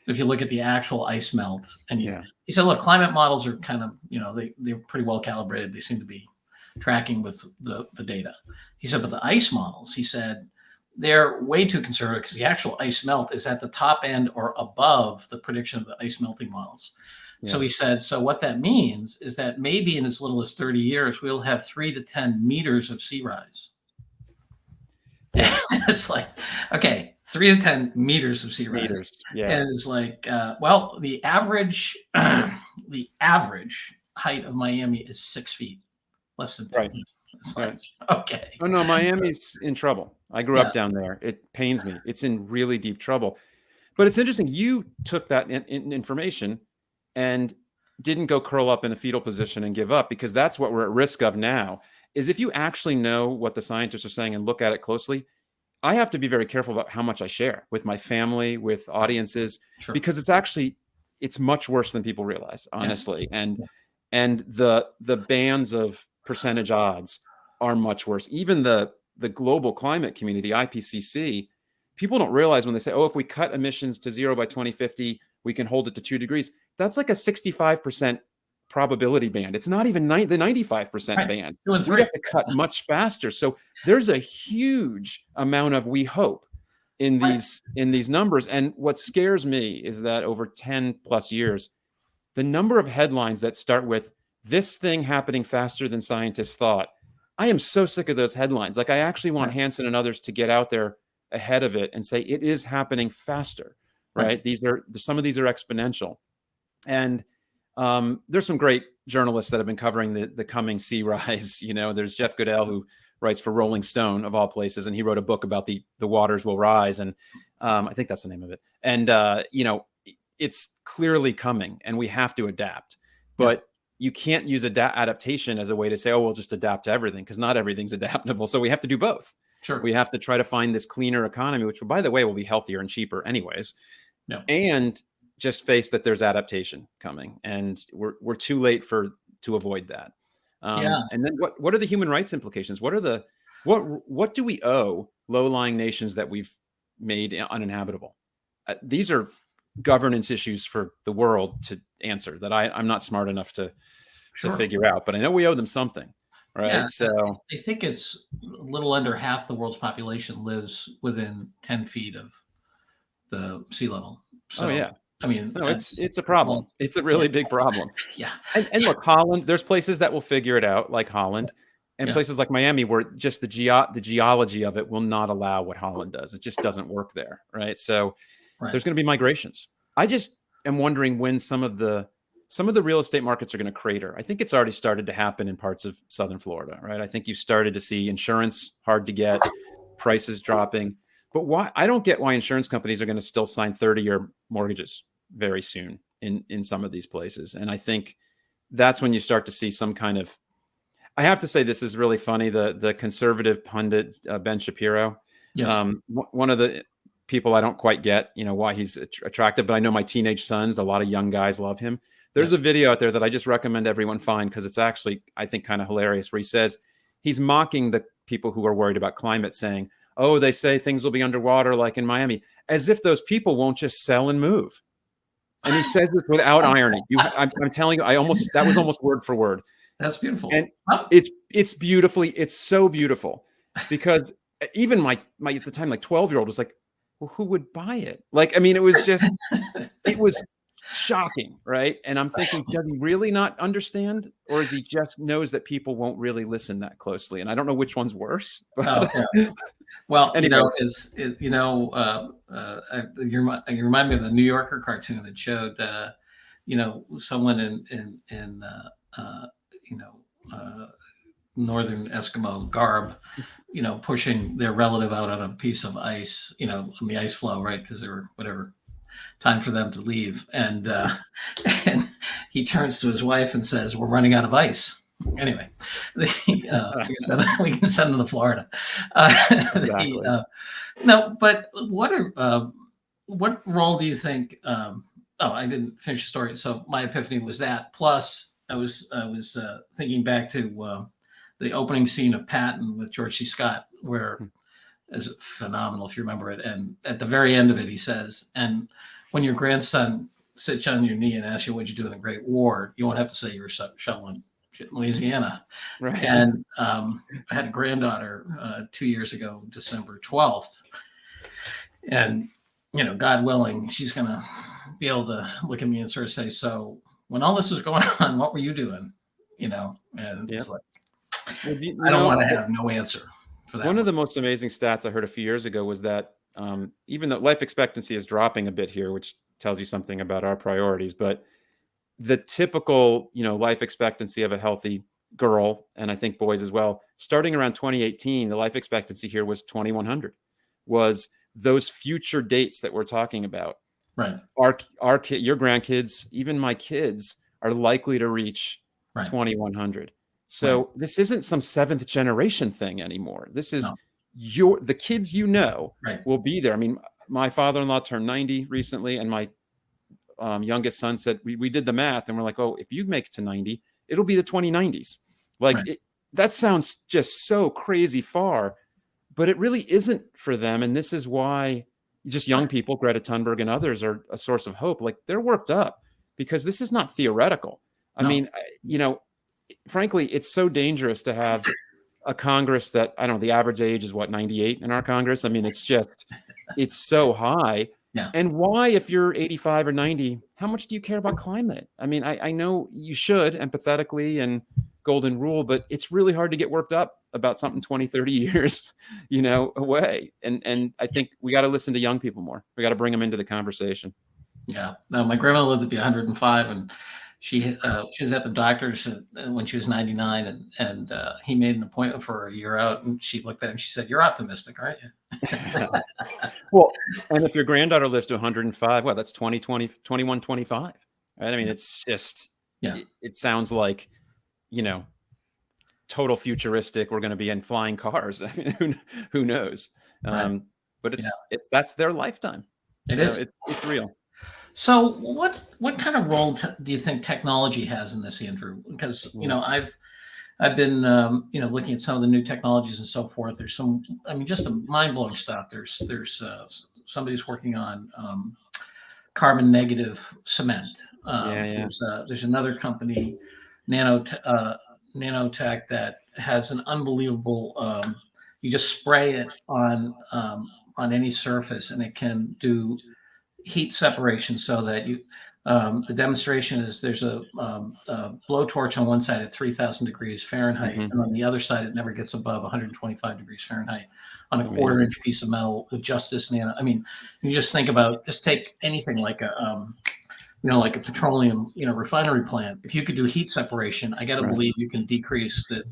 If you look at the actual ice melt, and he said, look, climate models are kind of, they're pretty well calibrated. They seem to be tracking with the data. He said, but the ice models, he said, they're way too conservative because the actual ice melt is at the top end or above the prediction of the ice melting models. So he said, so what that means is that maybe in as little as 30 years, we'll have 3 to 10 meters of sea rise. It's like, okay, 3 to 10 meters of sea rise. Meters, yeah. And it's like, well, the average height of Miami is 6 feet, less than 2. Right. It's like, Right. okay. Oh no, Miami's in trouble. I grew Yeah. up down there. It pains me. It's in really deep trouble. But it's interesting. You took that information and didn't go curl up in a fetal position and give up, because that's what we're at risk of now. Is if you actually know what the scientists are saying and look at it closely, I have to be very careful about how much I share with my family, with audiences, Sure. because it's much worse than people realize, honestly. Yeah. And the bands of percentage odds are much worse. Even the global climate community, the IPCC, people don't realize when they say, oh, if we cut emissions to 0 by 2050, we can hold it to 2 degrees. That's like a 65% probability band. It's not even the 95% Right. band. 2 and 3. We have to cut much faster. So there's a huge amount of we hope in these numbers. And what scares me is that over 10 plus years, the number of headlines that start with this thing happening faster than scientists thought, I am so sick of those headlines. Like, I actually want Hansen and others to get out there ahead of it and say it is happening faster, right? Some of these are exponential. And there's some great journalists that have been covering the coming sea rise. There's Jeff Goodell, who writes for Rolling Stone, of all places, and he wrote a book about the waters will rise, and I think that's the name of it. And it's clearly coming, and we have to adapt. But you can't use adaptation as a way to say, oh, we'll just adapt to everything, because not everything's adaptable. So we have to do both. Sure. We have to try to find this cleaner economy, which, by the way, will be healthier and cheaper anyways. No. And just face that there's adaptation coming, and we're too late to avoid that. And then what are the human rights implications? What do we owe low-lying nations that we've made uninhabitable? These are governance issues for the world to answer that I'm not smart enough to figure out, but I know we owe them something, right? Yeah, so I think it's a little under half the world's population lives within 10 feet of the sea level. So, yeah. I mean, no, it's a problem. It's a really big problem. Yeah. And look, Holland, there's places that will figure it out, like Holland, and places like Miami, where just the geology of it will not allow what Holland does. It just doesn't work there, right? So there's going to be migrations. I just am wondering when some of the real estate markets are going to crater. I think it's already started to happen in parts of southern Florida, right? I think you've started to see insurance hard to get, prices dropping. But why? I don't get why insurance companies are going to still sign 30-year mortgages very soon in some of these places. And I think that's when you start to see some kind of, I have to say, this is really funny. The conservative pundit, Ben Shapiro, one of the people I don't quite get, why he's attractive, but I know my teenage sons, a lot of young guys love him. There's a video out there that I just recommend everyone find, because it's actually, I think, kind of hilarious, where he says he's mocking the people who are worried about climate, saying, oh, they say things will be underwater like in Miami, as if those people won't just sell and move. And he says this without irony. I'm telling you, that was almost word for word. That's beautiful. And it's so beautiful, because even my at the time, like 12-year-old was like, well, who would buy it? Like, I mean, it was shocking, right? And I'm thinking, does he really not understand, or is he just knows that people won't really listen that closely? And I don't know which one's worse. But, well, anyways. you remind me of the New Yorker cartoon that showed, someone in northern Eskimo garb, pushing their relative out on a piece of ice, on the ice floe, right? Because they were whatever time for them to leave, and he turns to his wife and says, "We're running out of ice." Anyway, we can send them to Florida. Exactly. No, but what role do you think? I didn't finish the story. So my epiphany was that. Plus, I was thinking back to the opening scene of Patton with George C. Scott, where is phenomenal, if you remember it. And at the very end of it, he says, "And when your grandson sits on your knee and asks you what you do in the Great War, you won't have to say you were shoveling shit in Louisiana." Right. And I had a granddaughter 2 years ago, December 12th. And, God willing, she's going to be able to look at me and sort of say, "So when all this was going on, what were you doing?" And it's like, I don't want to have no answer for that. One of the most amazing stats I heard a few years ago was that even though life expectancy is dropping a bit here, which tells you something about our priorities, but the typical, life expectancy of a healthy girl, and I think boys as well, starting around 2018, the life expectancy here was 2100, was those future dates that we're talking about. Right. Our kid, your grandkids, even my kids are likely to reach Right. 2100. So this isn't some seventh generation thing anymore. This is the kids, will be there. I mean, my father-in-law turned 90 recently, and my youngest son said, we did the math and we're like, oh, if you make it to 90, it'll be the 2090s. That sounds just so crazy far, but it really isn't for them. And this is why just young people, Greta Thunberg and others, are a source of hope. Like, they're worked up because this is not theoretical. I mean, frankly, it's so dangerous to have a Congress that, I don't know, the average age is 98 in our Congress. I mean, it's so high. Yeah. And why, if you're 85 or 90, how much do you care about climate? I mean, I know you should empathetically and golden rule, but it's really hard to get worked up about something 20, 30 years, away. And I think we got to listen to young people more. We got to bring them into the conversation. Yeah. No, my grandma lived to be 105, and she was at the doctor's when she was 99, and he made an appointment for her a year out, and she looked at him. She said, "You're optimistic, aren't you?" Well, and if your granddaughter lives to 105, well, that's 21, 25, right? I mean, it's just, it sounds like, total futuristic. We're going to be in flying cars. I mean, who knows? Right. But that's their lifetime. It's real. So what kind of role do you think technology has in this, Andrew? Because, I've been, looking at some of the new technologies and so forth. There's some, just mind-blowing stuff. There's somebody's working on carbon negative cement. There's another company, nanotech, that has an unbelievable, you just spray it on any surface and it can do heat separation, so that the demonstration is there's a blowtorch on one side at 3,000 degrees Fahrenheit, and on the other side it never gets above 125 degrees Fahrenheit on a quarter-inch piece of metal with just this nano. I mean, you just think about, just take anything like a like a petroleum refinery plant. If you could do heat separation, I got to believe you can decrease the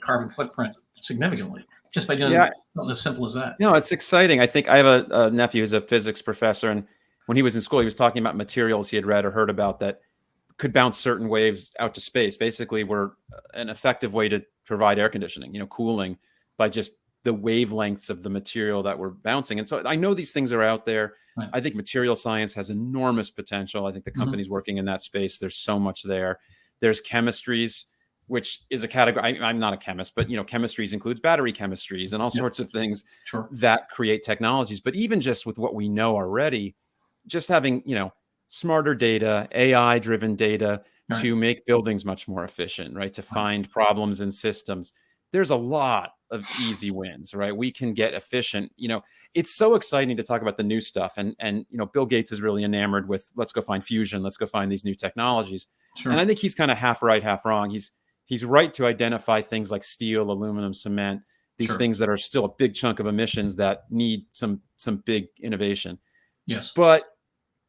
carbon footprint significantly just by doing something as simple as that. No, it's exciting. I think I have a nephew who's a physics professor, and when he was in school, he was talking about materials he had read or heard about that could bounce certain waves out to space. Basically, were an effective way to provide air conditioning, cooling, by just the wavelengths of the material that were bouncing. And so I know these things are out there. Right. I think material science has enormous potential. I think the companies working in that space, there's so much there. There's chemistries, which is a category. I'm not a chemist, but chemistries includes battery chemistries and all sorts of things that create technologies. But even just with what we know already, just having, smarter data, AI driven data to make buildings much more efficient, right? To find problems in systems. There's a lot of easy wins, right? We can get efficient. It's so exciting to talk about the new stuff. And Bill Gates is really enamored with, let's go find fusion. Let's go find these new technologies. Sure. And I think he's kind of half right, half wrong. He's right to identify things like steel, aluminum, cement, these things that are still a big chunk of emissions that need some big innovation. Yes. But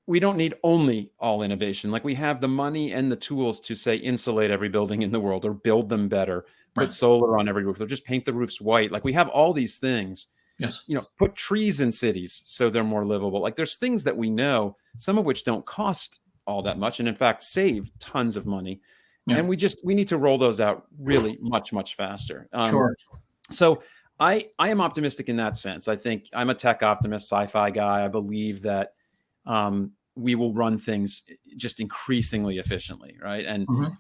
we don't need only all innovation. Like, we have the money and the tools to, say, insulate every building in the world, or build them better, put solar on every roof, or just paint the roofs white. Like, we have all these things. Yes. Put trees in cities so they're more livable. Like, there's things that we know, some of which don't cost all that much, and in fact save tons of money. Yeah. And we need to roll those out really much, much faster. Sure. So I am optimistic in that sense. I think I'm a tech optimist, sci-fi guy. I believe that we will run things just increasingly efficiently, right?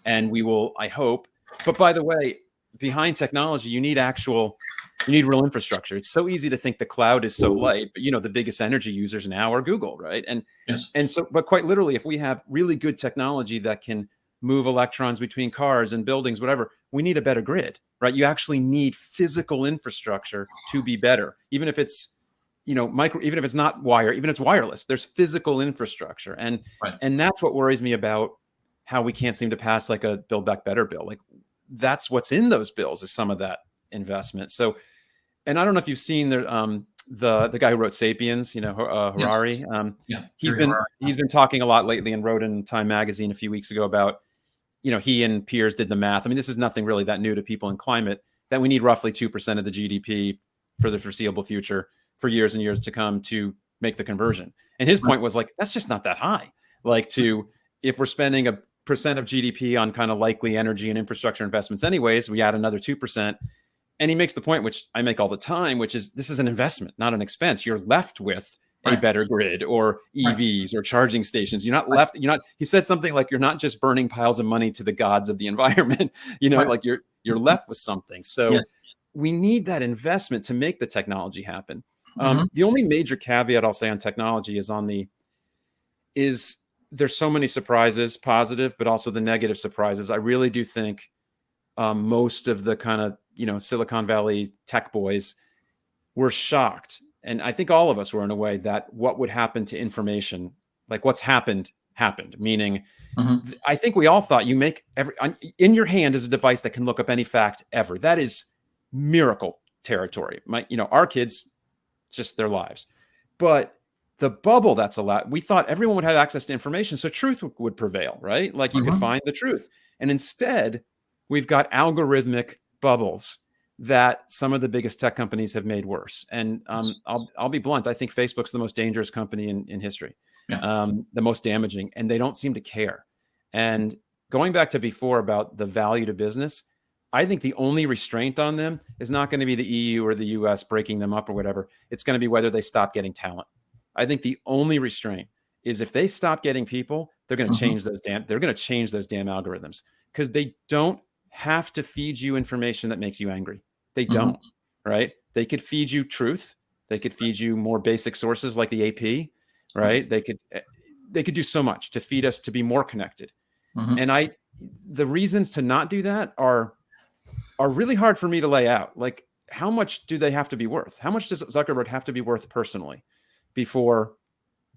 And we will, I hope. But by the way, behind technology, you need real infrastructure. It's so easy to think the cloud is so light, but the biggest energy users now are Google, right? And so, but quite literally, if we have really good technology that can move electrons between cars and buildings, whatever, we need a better grid, right? You actually need physical infrastructure to be better, even if it's even if it's not wire, even if it's wireless, there's physical infrastructure. And that's what worries me about how we can't seem to pass like a Build Back Better bill. Like, that's what's in those bills, is some of that investment. So, and I don't know if you've seen there, the guy who wrote *Sapiens*, Yes. Harari. Yeah. He's been talking a lot lately and wrote in Time magazine a few weeks ago about, he and peers did the math. I mean, this is nothing really that new to people in climate, that we need roughly 2% of the GDP for the foreseeable future for years and years to come to make the conversion. And his point was like, that's just not that high. Like if we're spending a percent of GDP on kind of likely energy and infrastructure investments anyways, we add another 2%. And he makes the point, which I make all the time, which is this is an investment, not an expense. You're left with a better grid or EVs or charging stations. He said something like, you're not just burning piles of money to the gods of the environment, like you're left with something. So we need that investment to make the technology happen. The only major caveat I'll say on technology is there's so many surprises, positive, but also the negative surprises. I really do think most of the kind of, Silicon Valley tech boys were shocked. And I think all of us were in a way that what would happen to information, like what's happened, meaning I think we all thought in your hand is a device that can look up any fact ever. That is miracle territory. Our kids, just their lives. But the bubble that's allowed, we thought everyone would have access to information, so truth would prevail, right? Like you could find the truth. And instead, we've got algorithmic bubbles that some of the biggest tech companies have made worse. And I'll be blunt. I think Facebook's the most dangerous company in history, the most damaging, and they don't seem to care. And going back to before about the value to business, I think the only restraint on them is not going to be the EU or the US breaking them up or whatever. It's going to be whether they stop getting talent. I think the only restraint is if they stop getting people, they're going to change those damn algorithms, because they don't have to feed you information that makes you angry. They don't, right? They could feed you truth. They could feed you more basic sources like the AP, right? They could do so much to feed us to be more connected. And the reasons to not do that are really hard for me to lay out. Like, how much do they have to be worth? How much does Zuckerberg have to be worth personally before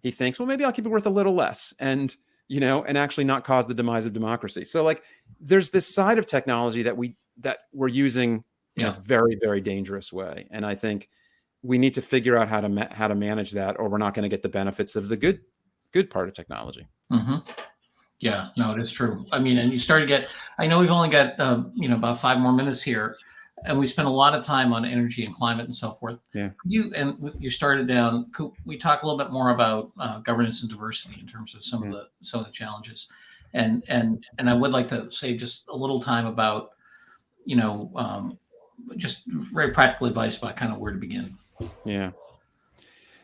he thinks, well, maybe I'll keep it worth a little less and actually not cause the demise of democracy? So like, there's this side of technology that we're using in a very, very dangerous way. And I think we need to figure out how to manage that, or we're not going to get the benefits of the good part of technology. Yeah, no, it is true. I mean, and you start to get, I know we've only got, about 5 more minutes here, and we spent a lot of time on energy and climate and so forth. Yeah. You started down, could we talk a little bit more about governance and diversity in terms of some of the challenges? And I would like to save just a little time about, just very practical advice about kind of where to begin. Yeah.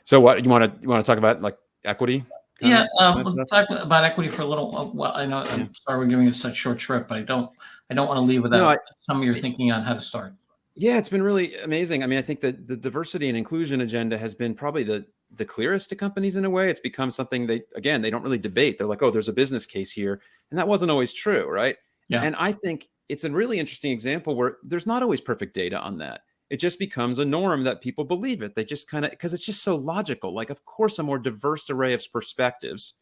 So what you want to talk about, like equity? Yeah, let's talk about equity for a little. Well, I know I'm sorry we're giving it such short shrift, but I don't want to leave without some of your thinking on how to start. Yeah, it's been really amazing. I mean, I think that the diversity and inclusion agenda has been probably the clearest to companies in a way. It's become something they don't really debate. They're like, oh, there's a business case here. And that wasn't always true, right? Yeah. And I think it's a really interesting example where there's not always perfect data on that. It just becomes a norm that people believe it. They just because it's just so logical. Like, of course, a more diverse array of perspectives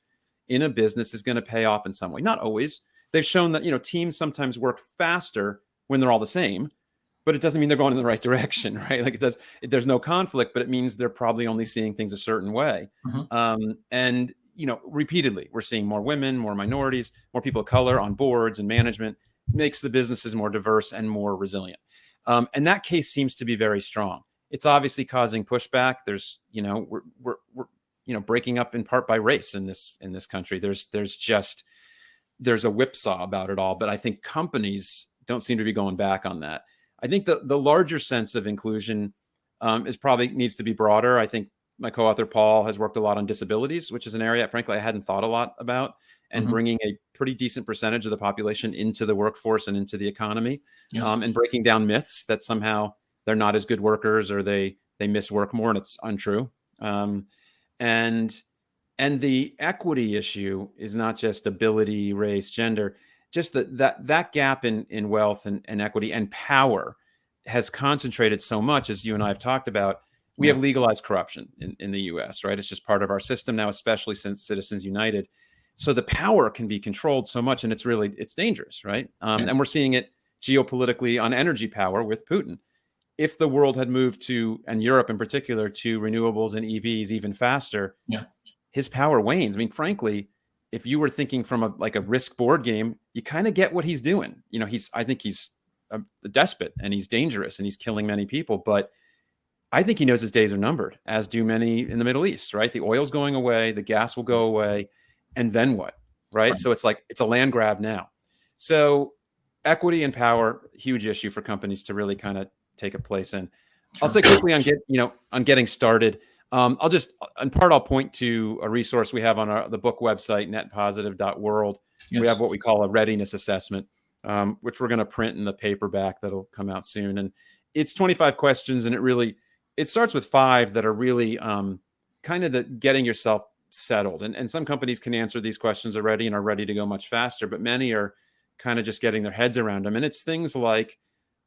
in a business is going to pay off in some way. Not always. They've shown that, teams sometimes work faster when they're all the same, but it doesn't mean they're going in the right direction, right? Like there's no conflict, but it means they're probably only seeing things a certain way. And, repeatedly, we're seeing more women, more minorities, more people of color on boards and management, makes the businesses more diverse and more resilient. And that case seems to be very strong. It's obviously causing pushback. There's, we're breaking up in part by race in this country. There's a whipsaw about it all, but I think companies don't seem to be going back on that. I think the larger sense of inclusion is probably needs to be broader. I think my co-author Paul has worked a lot on disabilities, which is an area, frankly, I hadn't thought a lot about, and bringing a pretty decent percentage of the population into the workforce and into the economy, and breaking down myths that somehow they're not as good workers or they miss work more, and it's untrue. And the equity issue is not just ability, race, gender, just that gap in wealth and equity and power has concentrated so much, as you and I have talked about. We have legalized corruption in the US, right? It's just part of our system now, especially since Citizens United. So the power can be controlled so much, and it's dangerous, right? And we're seeing it geopolitically on energy power with Putin. if the world had moved to, and Europe in particular, to renewables and EVs even faster, Yeah. his power wanes. I mean, frankly, if you were thinking from a risk board game, you kind of get what he's doing. I think he's a despot, and he's dangerous, and he's killing many people. But I think he knows his days are numbered, as do many in the Middle East, right? The oil's going away, the gas will go away, and then what, right? So it's like, it's a land grab now. So equity and power, huge issue for companies to really kind of take a place in. I'll say quickly on getting started. I'll point to a resource we have on the book website, netpositive.world. Yes. We have what we call a readiness assessment, which we're going to print in the paperback that'll come out soon. And it's 25 questions, and it starts with 5 that are really kind of the getting yourself settled. And some companies can answer these questions already and are ready to go much faster, but many are kind of just getting their heads around them. And it's things like,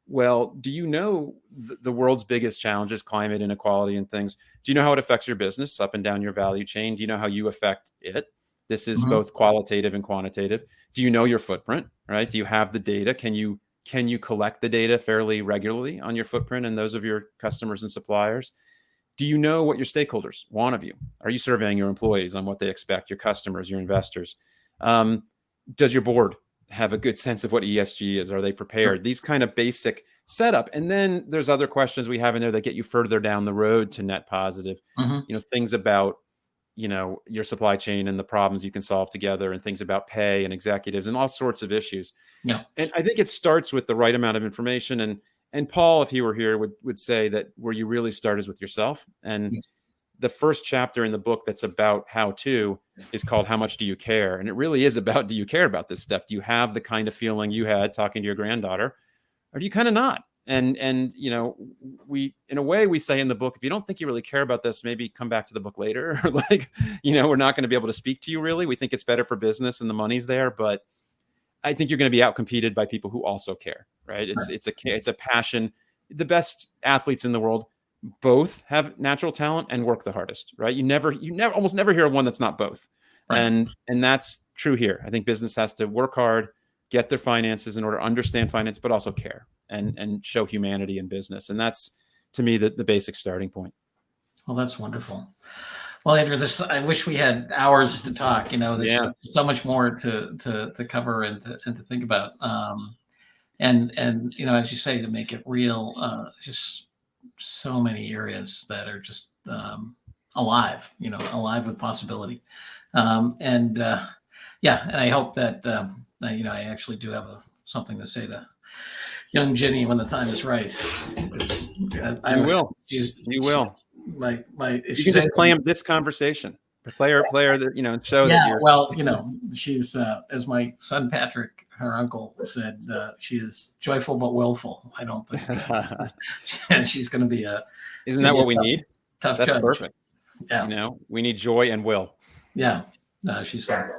well, do you know the world's biggest challenges, climate inequality and things? Do you know how it affects your business up and down your value chain? Do you know how you affect it? This is both qualitative and quantitative. Do you know your footprint, right? Do you have the data? Can you collect the data fairly regularly on your footprint and those of your customers and suppliers? Do you know what your stakeholders want of you? Are you surveying your employees on what they expect, your customers, your investors? Does your board have a good sense of what ESG is? Are they prepared? Sure. These kind of basic setup. And then there's other questions we have in there that get you further down the road to net positive. Things about, your supply chain and the problems you can solve together, and things about pay and executives and all sorts of issues. Yeah. And I think it starts with the right amount of information. And Paul, if he were here, would say that where you really start is with yourself. And the first chapter in the book that's about how to is called How Much Do You Care? And it really is about, do you care about this stuff? Do you have the kind of feeling you had talking to your granddaughter, or do you kind of not? And we, in a way, we say in the book, if you don't think you really care about this, maybe come back to the book later. Or we're not going to be able to speak to you really. We think it's better for business and the money's there, but I think you're going to be outcompeted by people who also care, right? It's a passion. The best athletes in the world both have natural talent and work the hardest, right? You almost never hear of one that's not both. Right. And that's true here. I think business has to work hard, get their finances in order, understand finance, but also care and show humanity in business. And that's, to me, the basic starting point. Well, that's wonderful. Well, Andrew, I wish we had hours to talk. There's so much more to cover and to think about. And as you say, to make it real, just so many areas that are just alive with possibility. And I hope that I actually do have something to say to young Ginny when the time is right. You will. You will. You can just play this conversation. Play her that show that you're. Well, she's as my son Patrick, her uncle, said, she is joyful but willful. I don't think, and she's going to be Isn't that what we need? Tough. That's judge. Perfect. Yeah. We need joy and will. Yeah. No, she's fine.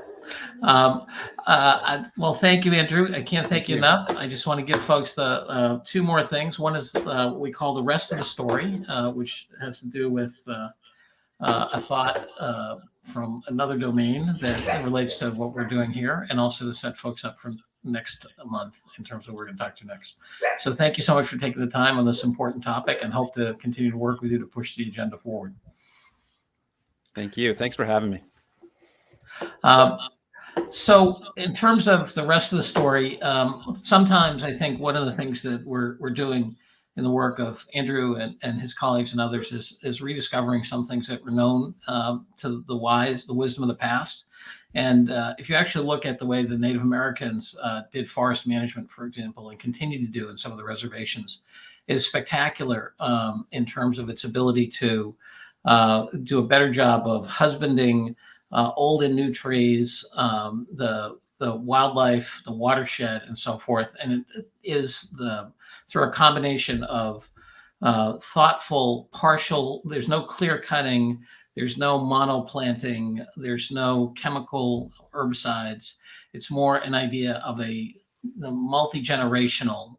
Well, thank you, Andrew. I can't thank you enough. I just want to give folks the 2 more things. One is what we call the rest of the story, which has to do with a thought from another domain that relates to what we're doing here, and also to set folks up for next month in terms of what we're going to talk to next. So thank you so much for taking the time on this important topic, and hope to continue to work with you to push the agenda forward. Thank you. Thanks for having me. So in terms of the rest of the story, sometimes I think one of the things that we're doing in the work of Andrew and his colleagues and others is rediscovering some things that were known to the wisdom of the past. And if you actually look at the way the Native Americans did forest management, for example, and continue to do in some of the reservations, it is spectacular in terms of its ability to do a better job of husbanding old and new trees, the wildlife, the watershed, and so forth. And it is through a combination of thoughtful, partial, there's no clear cutting, there's no monoplanting, there's no chemical herbicides. It's more an idea of the multi-generational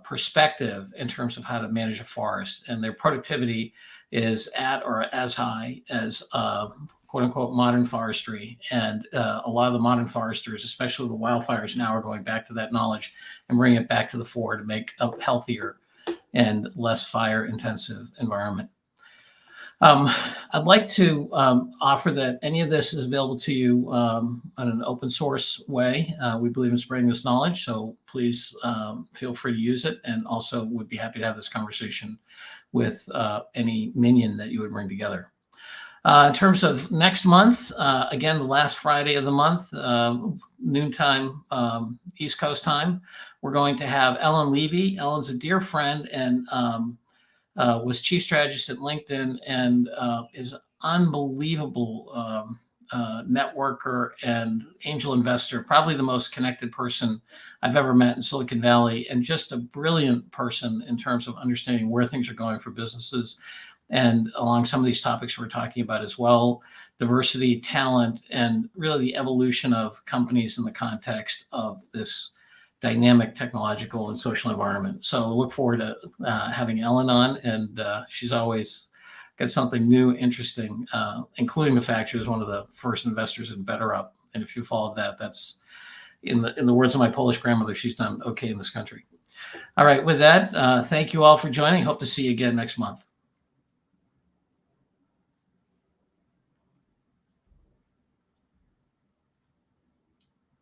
perspective in terms of how to manage a forest. And their productivity is at or as high as quote unquote modern forestry. And a lot of the modern foresters, especially the wildfires now, are going back to that knowledge and bringing it back to the fore to make a healthier and less fire intensive environment. I'd like to offer that any of this is available to you on an open source way. We believe in spreading this knowledge, so please feel free to use it, and also would be happy to have this conversation with any minion that you would bring together. In terms of next month, again, the last Friday of the month, noontime, East Coast time, we're going to have Ellen Levy. Ellen's a dear friend and was chief strategist at LinkedIn and is an unbelievable networker and angel investor, probably the most connected person I've ever met in Silicon Valley, and just a brilliant person in terms of understanding where things are going for businesses. And along some of these topics we're talking about as well, diversity, talent, and really the evolution of companies in the context of this dynamic technological and social environment. So look forward to having Ellen on, and she's always got something new, interesting, including the fact she was one of the first investors in BetterUp. And if you followed that, that's in the words of my Polish grandmother, she's done okay in this country. All right, with that, thank you all for joining. Hope to see you again next month.